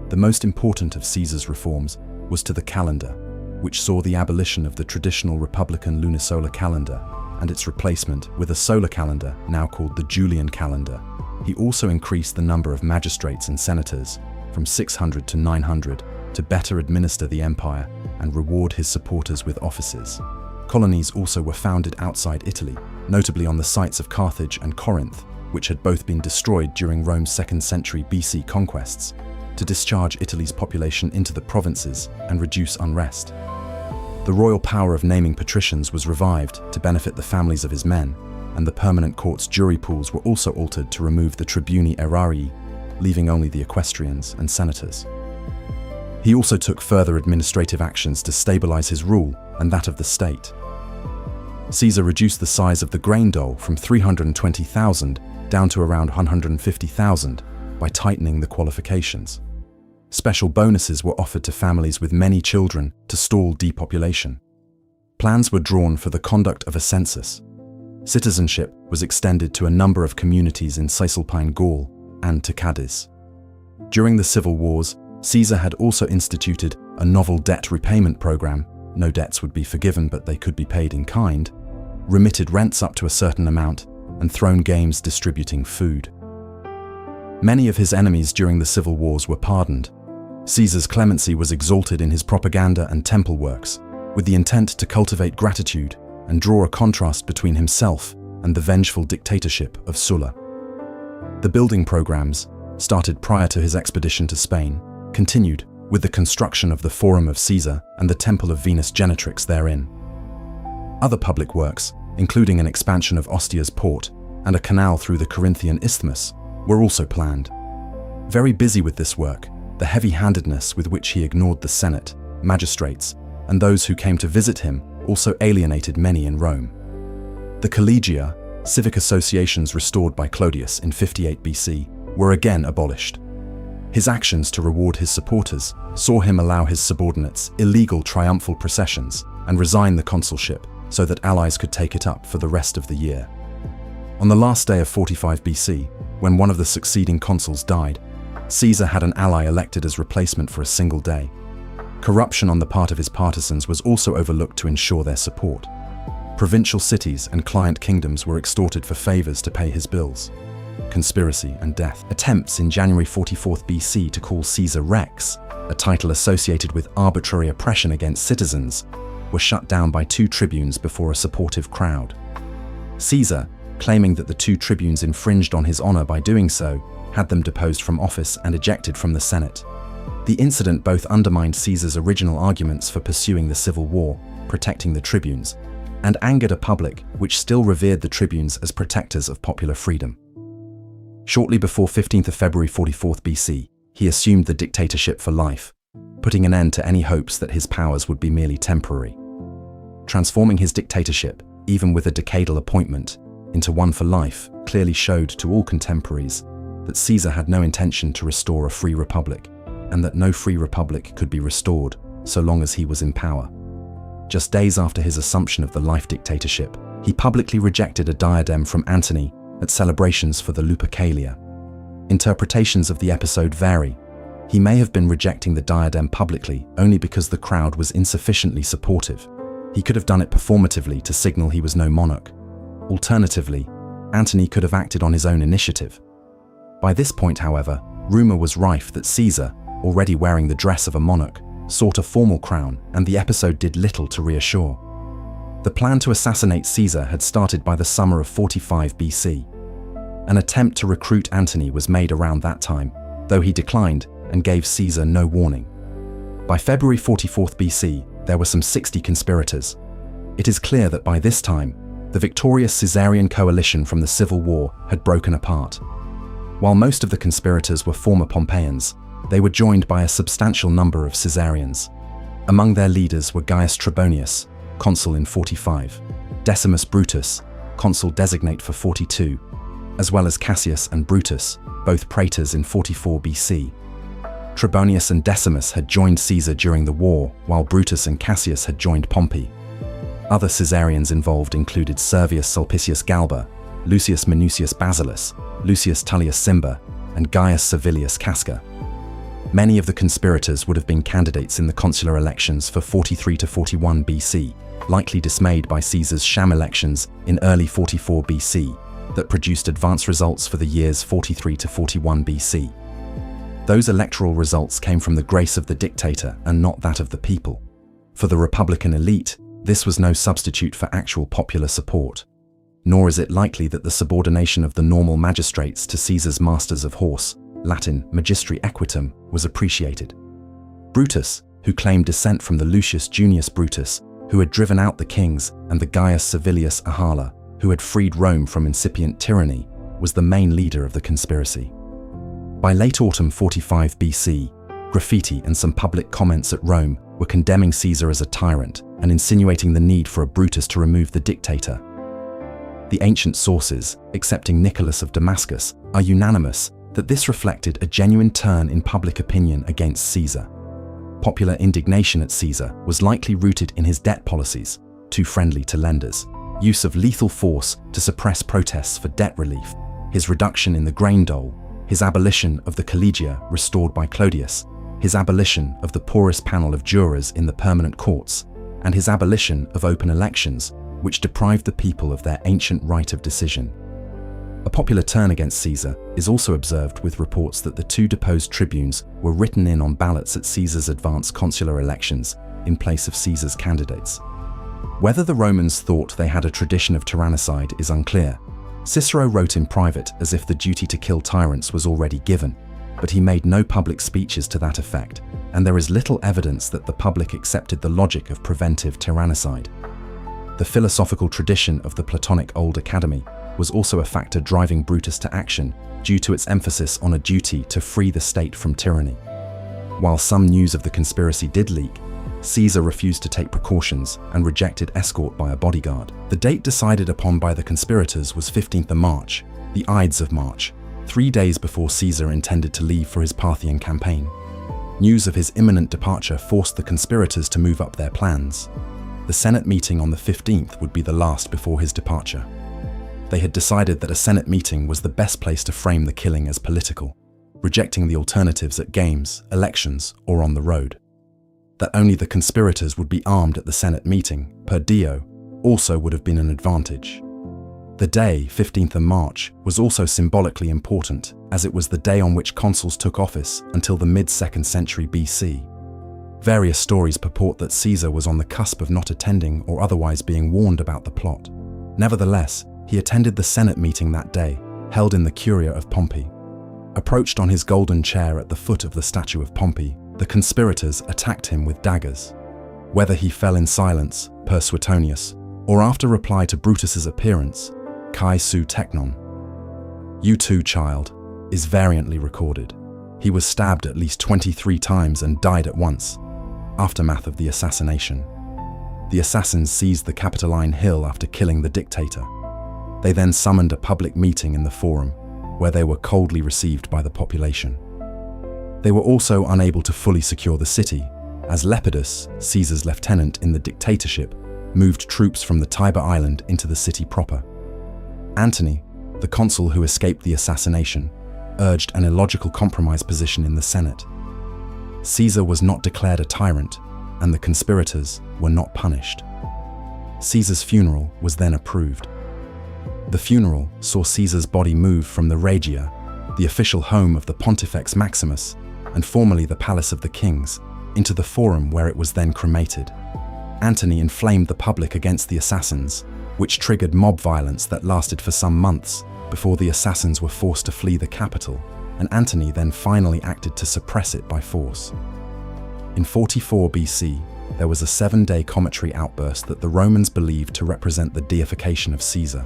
The most important of Caesar's reforms was to the calendar, which saw the abolition of the traditional republican lunisolar calendar and its replacement with a solar calendar now called the Julian calendar. He also increased the number of magistrates and senators from 600 to 900 to better administer the empire and reward his supporters with offices. Colonies also were founded outside Italy, notably on the sites of Carthage and Corinth, which had both been destroyed during Rome's 2nd century BC conquests, to discharge Italy's population into the provinces and reduce unrest. The royal power of naming patricians was revived to benefit the families of his men, and the permanent court's jury pools were also altered to remove the tribuni aerarii, leaving only the equestrians and senators. He also took further administrative actions to stabilize his rule and that of the state. Caesar reduced the size of the grain dole from 320,000 down to around 150,000 by tightening the qualifications. Special bonuses were offered to families with many children to stall depopulation. Plans were drawn for the conduct of a census. Citizenship was extended to a number of communities in Cisalpine Gaul and to Cadiz. During the civil wars, Caesar had also instituted a novel debt repayment program. No debts would be forgiven, but they could be paid in kind, remitted rents up to a certain amount, and thrown games distributing food. Many of his enemies during the civil wars were pardoned. Caesar's clemency was exalted in his propaganda and temple works, with the intent to cultivate gratitude and draw a contrast between himself and the vengeful dictatorship of Sulla. The building programs, started prior to his expedition to Spain, continued with the construction of the Forum of Caesar and the Temple of Venus Genetrix therein. Other public works, including an expansion of Ostia's port and a canal through the Corinthian Isthmus, were also planned. Very busy with this work, the heavy-handedness with which he ignored the Senate, magistrates, and those who came to visit him also alienated many in Rome. The collegia, civic associations restored by Clodius in 58 BC, were again abolished. His actions to reward his supporters saw him allow his subordinates illegal triumphal processions and resign the consulship so that allies could take it up for the rest of the year. On the last day of 45 BC, when one of the succeeding consuls died, Caesar had an ally elected as replacement for a single day. Corruption on the part of his partisans was also overlooked to ensure their support. Provincial cities and client kingdoms were extorted for favors to pay his bills. Conspiracy and death. Attempts in January 44 BC to call Caesar Rex, a title associated with arbitrary oppression against citizens, were shut down by 2 tribunes before a supportive crowd. Caesar, claiming that the 2 tribunes infringed on his honor by doing so, had them deposed from office and ejected from the Senate. The incident both undermined Caesar's original arguments for pursuing the civil war, protecting the tribunes, and angered a public which still revered the tribunes as protectors of popular freedom. Shortly before 15th of February 44 BC, he assumed the dictatorship for life, putting an end to any hopes that his powers would be merely temporary. Transforming his dictatorship, even with a decadal appointment, into one for life clearly showed to all contemporaries that Caesar had no intention to restore a free republic, and that no free republic could be restored so long as he was in power. Just days after his assumption of the life dictatorship, he publicly rejected a diadem from Antony at celebrations for the Lupercalia. Interpretations of the episode vary. He may have been rejecting the diadem publicly only because the crowd was insufficiently supportive. He could have done it performatively to signal he was no monarch. Alternatively, Antony could have acted on his own initiative. By this point, however, rumor was rife that Caesar, already wearing the dress of a monarch, sought a formal crown, and the episode did little to reassure. The plan to assassinate Caesar had started by the summer of 45 BC. An attempt to recruit Antony was made around that time, though he declined and gave Caesar no warning. By February 44 BC, there were some 60 conspirators. It is clear that by this time, the victorious Caesarian coalition from the civil war had broken apart. While most of the conspirators were former Pompeians, they were joined by a substantial number of Caesarians. Among their leaders were Gaius Trebonius, consul in 45, Decimus Brutus, consul designate for 42, as well as Cassius and Brutus, both praetors in 44 BC. Trebonius and Decimus had joined Caesar during the war, while Brutus and Cassius had joined Pompey. Other Caesarians involved included Servius Sulpicius Galba, Lucius Minucius Basilis, Lucius Tullius Cimber, and Gaius Servilius Casca. Many of the conspirators would have been candidates in the consular elections for 43 to 41 BC, likely dismayed by Caesar's sham elections in early 44 BC that produced advanced results for the years 43 to 41 BC. Those electoral results came from the grace of the dictator and not that of the people. For the Republican elite, this was no substitute for actual popular support. Nor is it likely that the subordination of the normal magistrates to Caesar's masters of horse, Latin magistri equitum, was appreciated. Brutus, who claimed descent from the Lucius Junius Brutus, who had driven out the kings, and the Gaius Servilius Ahala, who had freed Rome from incipient tyranny, was the main leader of the conspiracy. By late autumn 45 BC, graffiti and some public comments at Rome were condemning Caesar as a tyrant and insinuating the need for a Brutus to remove the dictator. The ancient sources, excepting Nicholas of Damascus, are unanimous that this reflected a genuine turn in public opinion against Caesar. Popular indignation at Caesar was likely rooted in his debt policies, too friendly to lenders, use of lethal force to suppress protests for debt relief, his reduction in the grain dole, his abolition of the collegia restored by Clodius, his abolition of the porous panel of jurors in the permanent courts, and his abolition of open elections, which deprived the people of their ancient right of decision. A popular turn against Caesar is also observed with reports that the 2 deposed tribunes were written in on ballots at Caesar's advanced consular elections in place of Caesar's candidates. Whether the Romans thought they had a tradition of tyrannicide is unclear. Cicero wrote in private as if the duty to kill tyrants was already given, but he made no public speeches to that effect, and there is little evidence that the public accepted the logic of preventive tyrannicide. The philosophical tradition of the Platonic Old Academy was also a factor driving Brutus to action due to its emphasis on a duty to free the state from tyranny. While some news of the conspiracy did leak, Caesar refused to take precautions and rejected escort by a bodyguard. The date decided upon by the conspirators was 15th of March, the Ides of March, 3 days before Caesar intended to leave for his Parthian campaign. News of his imminent departure forced the conspirators to move up their plans. The Senate meeting on the 15th would be the last before his departure. They had decided that a Senate meeting was the best place to frame the killing as political, rejecting the alternatives at games, elections, or on the road. That only the conspirators would be armed at the Senate meeting, per dio, also would have been an advantage. The day, 15th of March, was also symbolically important, as it was the day on which consuls took office until the mid-2nd century BC. Various stories purport that Caesar was on the cusp of not attending or otherwise being warned about the plot. Nevertheless, he attended the Senate meeting that day, held in the Curia of Pompey. Approached on his golden chair at the foot of the statue of Pompey, the conspirators attacked him with daggers. Whether he fell in silence, per Suetonius, or after reply to Brutus's appearance, kai su teknon. "You too, child," is variantly recorded. He was stabbed at least 23 times and died at once. Aftermath of the assassination. The assassins seized the Capitoline Hill after killing the dictator. They then summoned a public meeting in the Forum, where they were coldly received by the population. They were also unable to fully secure the city, as Lepidus, Caesar's lieutenant in the dictatorship, moved troops from the Tiber Island into the city proper. Antony, the consul who escaped the assassination, urged an illogical compromise position in the Senate. Caesar was not declared a tyrant, and the conspirators were not punished. Caesar's funeral was then approved. The funeral saw Caesar's body move from the Regia, the official home of the pontifex Maximus, and formerly the Palace of the Kings, into the Forum where it was then cremated. Antony inflamed the public against the assassins, which triggered mob violence that lasted for some months before the assassins were forced to flee the capital, and Antony then finally acted to suppress it by force. In 44 BC, there was a 7-day cometary outburst that the Romans believed to represent the deification of Caesar,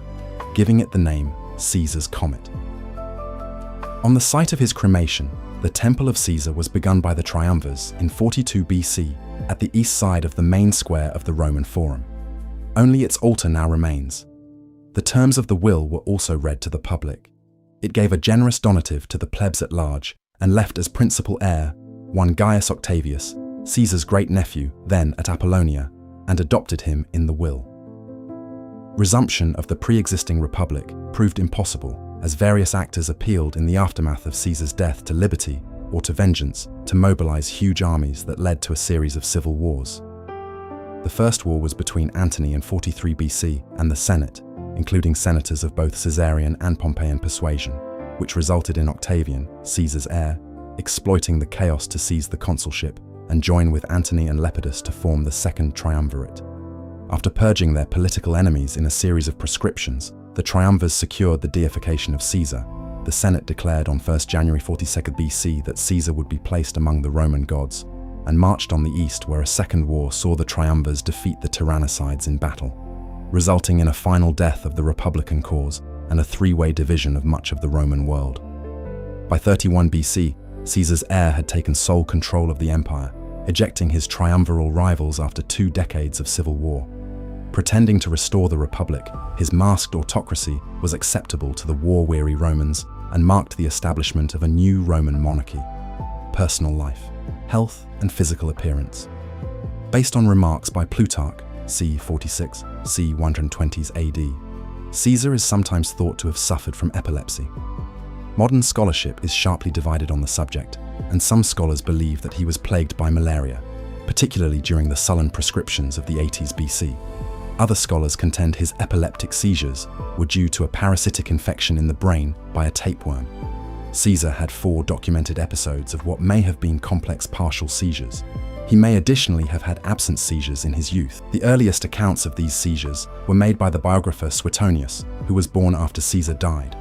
giving it the name Caesar's Comet. On the site of his cremation, the Temple of Caesar was begun by the Triumvirs in 42 BC at the east side of the main square of the Roman Forum. Only its altar now remains. The terms of the will were also read to the public. It gave a generous donative to the plebs at large and left as principal heir one Gaius Octavius, Caesar's great-nephew, then at Apollonia, and adopted him in the will. Resumption of the pre-existing republic proved impossible, as various actors appealed in the aftermath of Caesar's death to liberty or to vengeance to mobilize huge armies that led to a series of civil wars. The first war was between Antony in 43 BC and the Senate, including senators of both Caesarian and Pompeian persuasion, which resulted in Octavian, Caesar's heir, exploiting the chaos to seize the consulship and join with Antony and Lepidus to form the Second Triumvirate. After purging their political enemies in a series of proscriptions, the Triumvirs secured the deification of Caesar. The Senate declared on 1 January 42 BC that Caesar would be placed among the Roman gods, and marched on the east where a second war saw the Triumvirs defeat the Tyrannicides in battle, resulting in a final death of the Republican cause and a three-way division of much of the Roman world. By 31 BC, Caesar's heir had taken sole control of the empire, ejecting his triumviral rivals after 2 decades of civil war. Pretending to restore the Republic, his masked autocracy was acceptable to the war-weary Romans and marked the establishment of a new Roman monarchy. Personal life, health, and physical appearance. Based on remarks by Plutarch, c. 46, c. 120s AD, Caesar is sometimes thought to have suffered from epilepsy. Modern scholarship is sharply divided on the subject, and some scholars believe that he was plagued by malaria, particularly during the sullen proscriptions of the 80s BC. Other scholars contend his epileptic seizures were due to a parasitic infection in the brain by a tapeworm. Caesar had 4 documented episodes of what may have been complex partial seizures. He may additionally have had absence seizures in his youth. The earliest accounts of these seizures were made by the biographer Suetonius, who was born after Caesar died.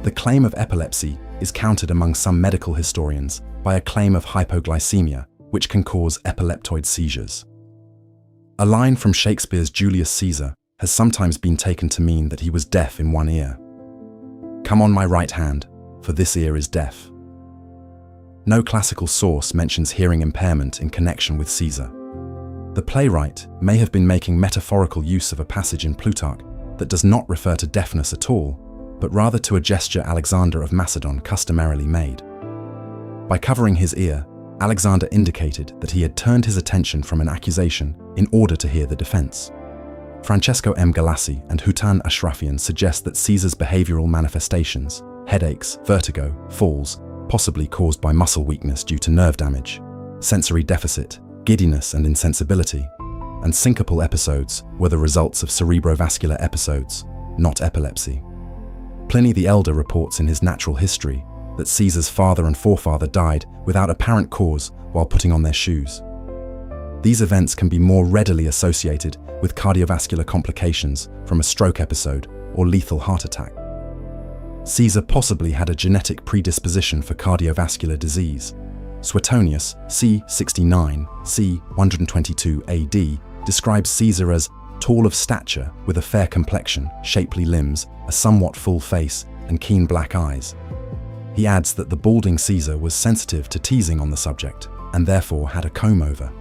The claim of epilepsy is countered among some medical historians by a claim of hypoglycemia, which can cause epileptoid seizures. A line from Shakespeare's Julius Caesar has sometimes been taken to mean that he was deaf in one ear. "Come on my right hand, for this ear is deaf." No classical source mentions hearing impairment in connection with Caesar. The playwright may have been making metaphorical use of a passage in Plutarch that does not refer to deafness at all, but rather to a gesture Alexander of Macedon customarily made. By covering his ear, Alexander indicated that he had turned his attention from an accusation in order to hear the defense. Francesco M. Galassi and Hutan Ashrafian suggest that Caesar's behavioral manifestations, headaches, vertigo, falls, possibly caused by muscle weakness due to nerve damage, sensory deficit, giddiness and insensibility, and syncopal episodes were the results of cerebrovascular episodes, not epilepsy. Pliny the Elder reports in his Natural History that Caesar's father and forefather died without apparent cause while putting on their shoes. These events can be more readily associated with cardiovascular complications from a stroke episode or lethal heart attack. Caesar possibly had a genetic predisposition for cardiovascular disease. Suetonius, c. 69, c. 122 AD, describes Caesar as tall of stature with a fair complexion, shapely limbs, a somewhat full face, and keen black eyes. He adds that the balding Caesar was sensitive to teasing on the subject, and therefore had a comb-over.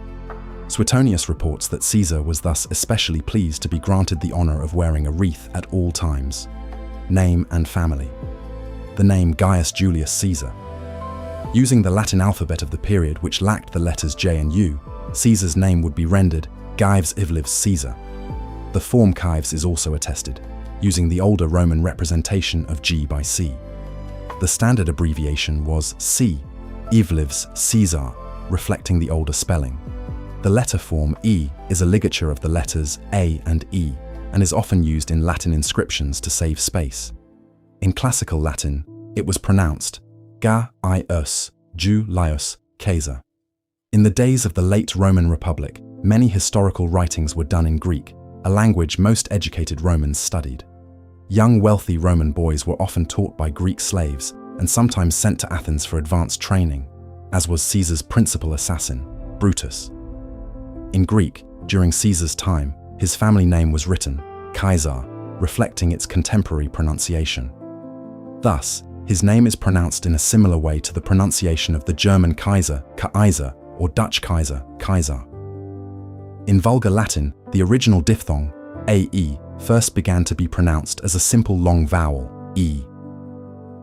Suetonius reports that Caesar was thus especially pleased to be granted the honor of wearing a wreath at all times. Name and family. The name Gaius Julius Caesar. Using the Latin alphabet of the period, which lacked the letters J and U, Caesar's name would be rendered Gaius Ivlius Caesar. The form Cives is also attested, using the older Roman representation of G by C. The standard abbreviation was C, Ivlius Caesar, reflecting the older spelling. The letter form E is a ligature of the letters A and E, and is often used in Latin inscriptions to save space. In classical Latin, it was pronounced Gaius Julius Caesar. In the days of the late Roman Republic, many historical writings were done in Greek, a language most educated Romans studied. Young, wealthy Roman boys were often taught by Greek slaves and sometimes sent to Athens for advanced training, as was Caesar's principal assassin, Brutus. In Greek, during Caesar's time, his family name was written Caesar, reflecting its contemporary pronunciation. Thus, his name is pronounced in a similar way to the pronunciation of the German Kaiser, Kaiser, or Dutch Kaiser, Kaiser. In Vulgar Latin, the original diphthong, ae, first began to be pronounced as a simple long vowel, e.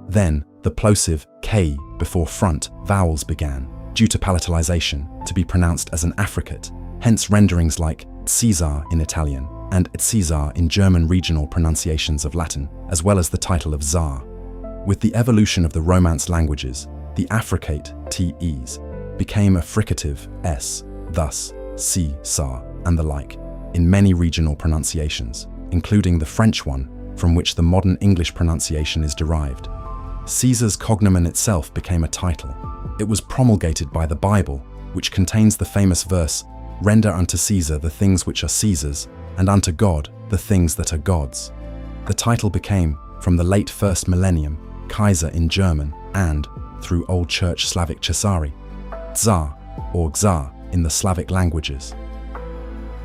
Then, the plosive k before front vowels began, due to palatalization, to be pronounced as an affricate, hence renderings like Caesar in Italian and Caesar in German regional pronunciations of Latin, as well as the title of Tsar. With the evolution of the Romance languages, the affricate tes became a fricative s, thus Caesar and the like, in many regional pronunciations, including the French one, from which the modern English pronunciation is derived. Caesar's cognomen itself became a title. It was promulgated by the Bible, which contains the famous verse, "Render unto Caesar the things which are Caesar's, and unto God the things that are God's." The title became, from the late first millennium, Kaiser in German and, through Old Church Slavic Cesari, Tsar or Czar in the Slavic languages.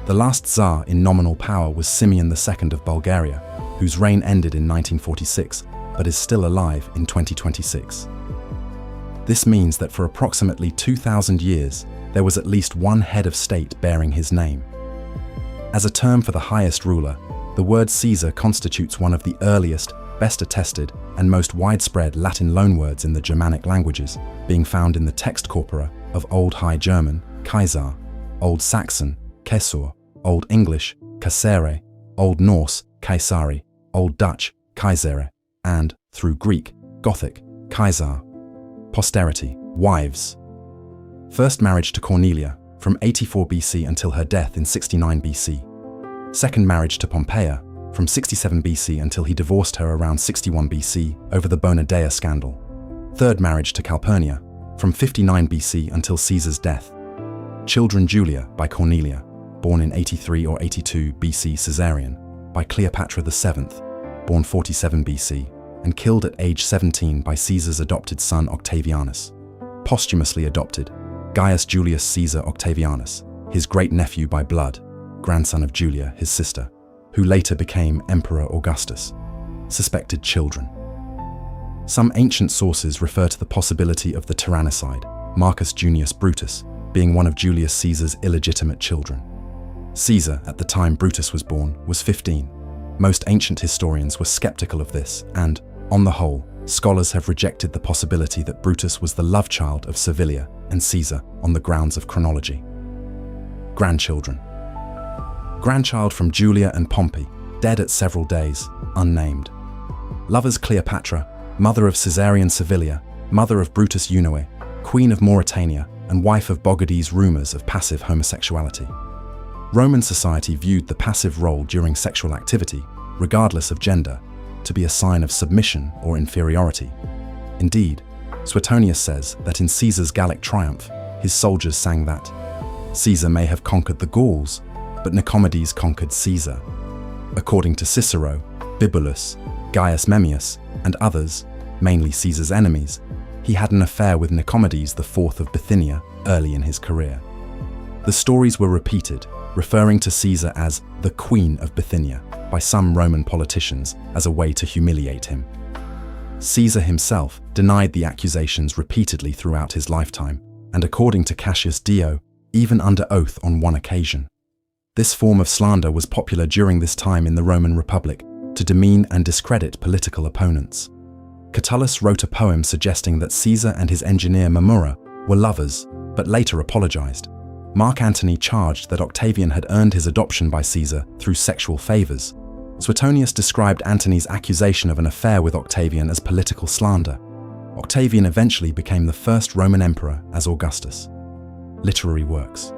The last Tsar in nominal power was Simeon II of Bulgaria, whose reign ended in 1946, but is still alive in 2026. This means that for approximately 2,000 years, there was at least one head of state bearing his name. As a term for the highest ruler, the word Caesar constitutes one of the earliest, best attested, and most widespread Latin loanwords in the Germanic languages, being found in the text corpora of Old High German, Kaisar, Old Saxon, Kesor, Old English, Caesare, Old Norse, Kaisari, Old Dutch, Kaisere, and, through Greek, Gothic, Kaisar. Posterity, wives. First marriage to Cornelia, from 84 BC until her death in 69 BC. Second marriage to Pompeia, from 67 BC until he divorced her around 61 BC over the Bona Dea scandal. Third marriage to Calpurnia, from 59 BC until Caesar's death. Children Julia by Cornelia, born in 83 or 82 BC Caesarian, by Cleopatra VII, born 47 BC, and killed at age 17 by Caesar's adopted son Octavianus. Posthumously adopted, Gaius Julius Caesar Octavianus, his great-nephew by blood, grandson of Julia, his sister, who later became Emperor Augustus. Suspected children. Some ancient sources refer to the possibility of the tyrannicide, Marcus Junius Brutus, being one of Julius Caesar's illegitimate children. Caesar, at the time Brutus was born, was 15. Most ancient historians were skeptical of this and, on the whole, scholars have rejected the possibility that Brutus was the love child of Servilia and Caesar on the grounds of chronology. Grandchildren. Grandchild from Julia and Pompey, dead at several days, unnamed. Lovers Cleopatra, mother of Caesarian Servilia, mother of Brutus Eunoe, queen of Mauritania, and wife of Bogades Rumours of passive homosexuality. Roman society viewed the passive role during sexual activity, regardless of gender, to be a sign of submission or inferiority. Indeed, Suetonius says that in Caesar's Gallic triumph, his soldiers sang that Caesar may have conquered the Gauls, but Nicomedes conquered Caesar. According to Cicero, Bibulus, Gaius Memmius, and others, mainly Caesar's enemies, he had an affair with Nicomedes IV of Bithynia early in his career. The stories were repeated, referring to Caesar as the Queen of Bithynia by some Roman politicians as a way to humiliate him. Caesar himself denied the accusations repeatedly throughout his lifetime, and according to Cassius Dio, even under oath on one occasion. This form of slander was popular during this time in the Roman Republic to demean and discredit political opponents. Catullus wrote a poem suggesting that Caesar and his engineer Mamurra were lovers, but later apologized. Mark Antony charged that Octavian had earned his adoption by Caesar through sexual favors. Suetonius described Antony's accusation of an affair with Octavian as political slander. Octavian eventually became the first Roman emperor as Augustus. Literary works.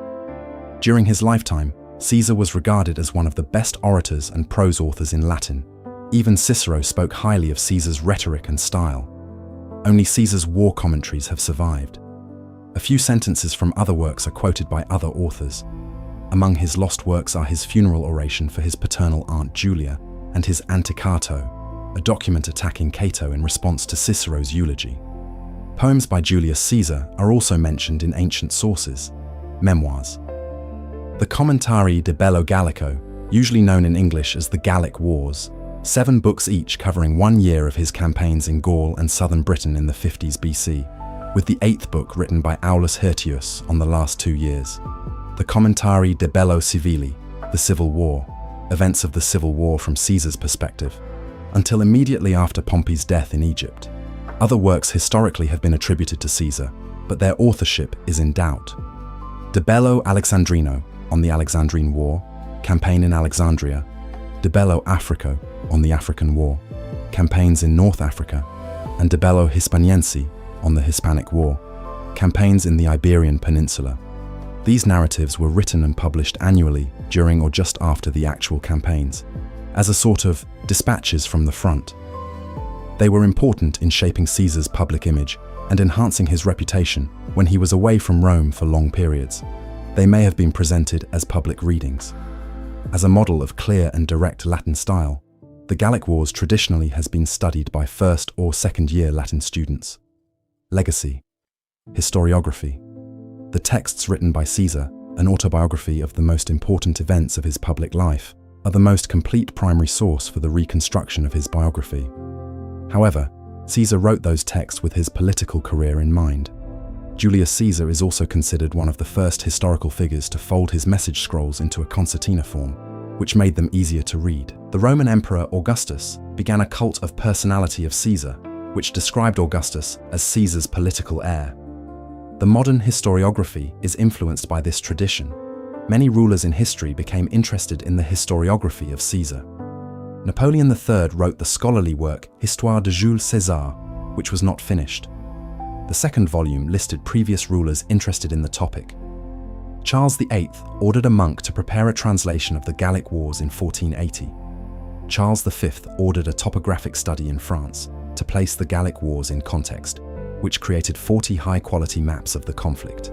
During his lifetime, Caesar was regarded as one of the best orators and prose authors in Latin. Even Cicero spoke highly of Caesar's rhetoric and style. Only Caesar's war commentaries have survived. A few sentences from other works are quoted by other authors. Among his lost works are his funeral oration for his paternal aunt Julia and his Anticato, a document attacking Cato in response to Cicero's eulogy. Poems by Julius Caesar are also mentioned in ancient sources. Memoirs. The Commentari de Bello Gallico, usually known in English as the Gallic Wars, 7 books each covering 1 year of his campaigns in Gaul and southern Britain in the 50s BC, with the 8th book written by Aulus Hirtius on the last 2 years. The Commentari de Bello Civili, the Civil War, events of the Civil War from Caesar's perspective, until immediately after Pompey's death in Egypt. Other works historically have been attributed to Caesar, but their authorship is in doubt. De Bello Alexandrino, on the Alexandrine War, Campaign in Alexandria, De Bello Africo, on the African War, Campaigns in North Africa, and De Bello Hispaniense, on the Hispanic War, Campaigns in the Iberian Peninsula. These narratives were written and published annually during or just after the actual campaigns, as a sort of dispatches from the front. They were important in shaping Caesar's public image and enhancing his reputation when he was away from Rome for long periods. They may have been presented as public readings. As a model of clear and direct Latin style, the Gallic Wars traditionally has been studied by first or second year Latin students. Legacy. Historiography. The texts written by Caesar, an autobiography of the most important events of his public life, are the most complete primary source for the reconstruction of his biography. However, Caesar wrote those texts with his political career in mind. Julius Caesar is also considered one of the first historical figures to fold his message scrolls into a concertina form, which made them easier to read. The Roman Emperor Augustus began a cult of personality of Caesar, which described Augustus as Caesar's political heir. The modern historiography is influenced by this tradition. Many rulers in history became interested in the historiography of Caesar. Napoleon III wrote the scholarly work Histoire de Jules Caesar, which was not finished. The second volume listed previous rulers interested in the topic. Charles VIII ordered a monk to prepare a translation of the Gallic Wars in 1480. Charles V ordered a topographic study in France to place the Gallic Wars in context, which created 40 high-quality maps of the conflict.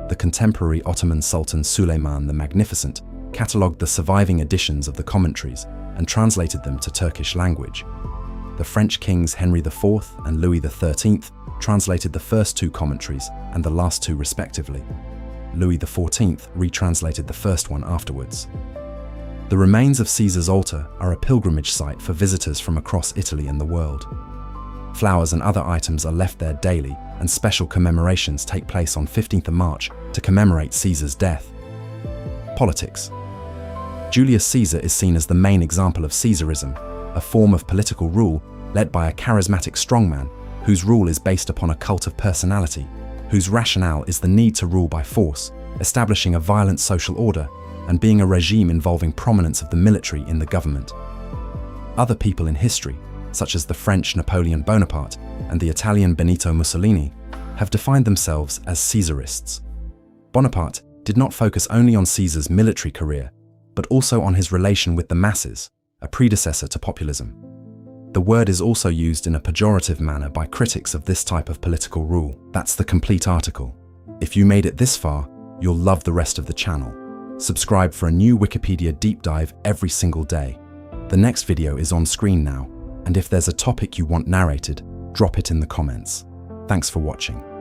The contemporary Ottoman Sultan Suleiman the Magnificent catalogued the surviving editions of the commentaries and translated them to Turkish language. The French kings Henry IV and Louis XIII translated the first 2 commentaries and the last 2 respectively. Louis XIV retranslated the first one afterwards. The remains of Caesar's altar are a pilgrimage site for visitors from across Italy and the world. Flowers and other items are left there daily, and special commemorations take place on 15th of March to commemorate Caesar's death. Politics. Julius Caesar is seen as the main example of Caesarism, a form of political rule led by a charismatic strongman whose rule is based upon a cult of personality, whose rationale is the need to rule by force, establishing a violent social order, and being a regime involving prominence of the military in the government. Other people in history, such as the French Napoleon Bonaparte and the Italian Benito Mussolini, have defined themselves as Caesarists. Bonaparte did not focus only on Caesar's military career, but also on his relation with the masses, a predecessor to populism. The word is also used in a pejorative manner by critics of this type of political rule. That's the complete article. If you made it this far, you'll love the rest of the channel. Subscribe for a new Wikipedia deep dive every single day. The next video is on screen now, and if there's a topic you want narrated, drop it in the comments. Thanks for watching.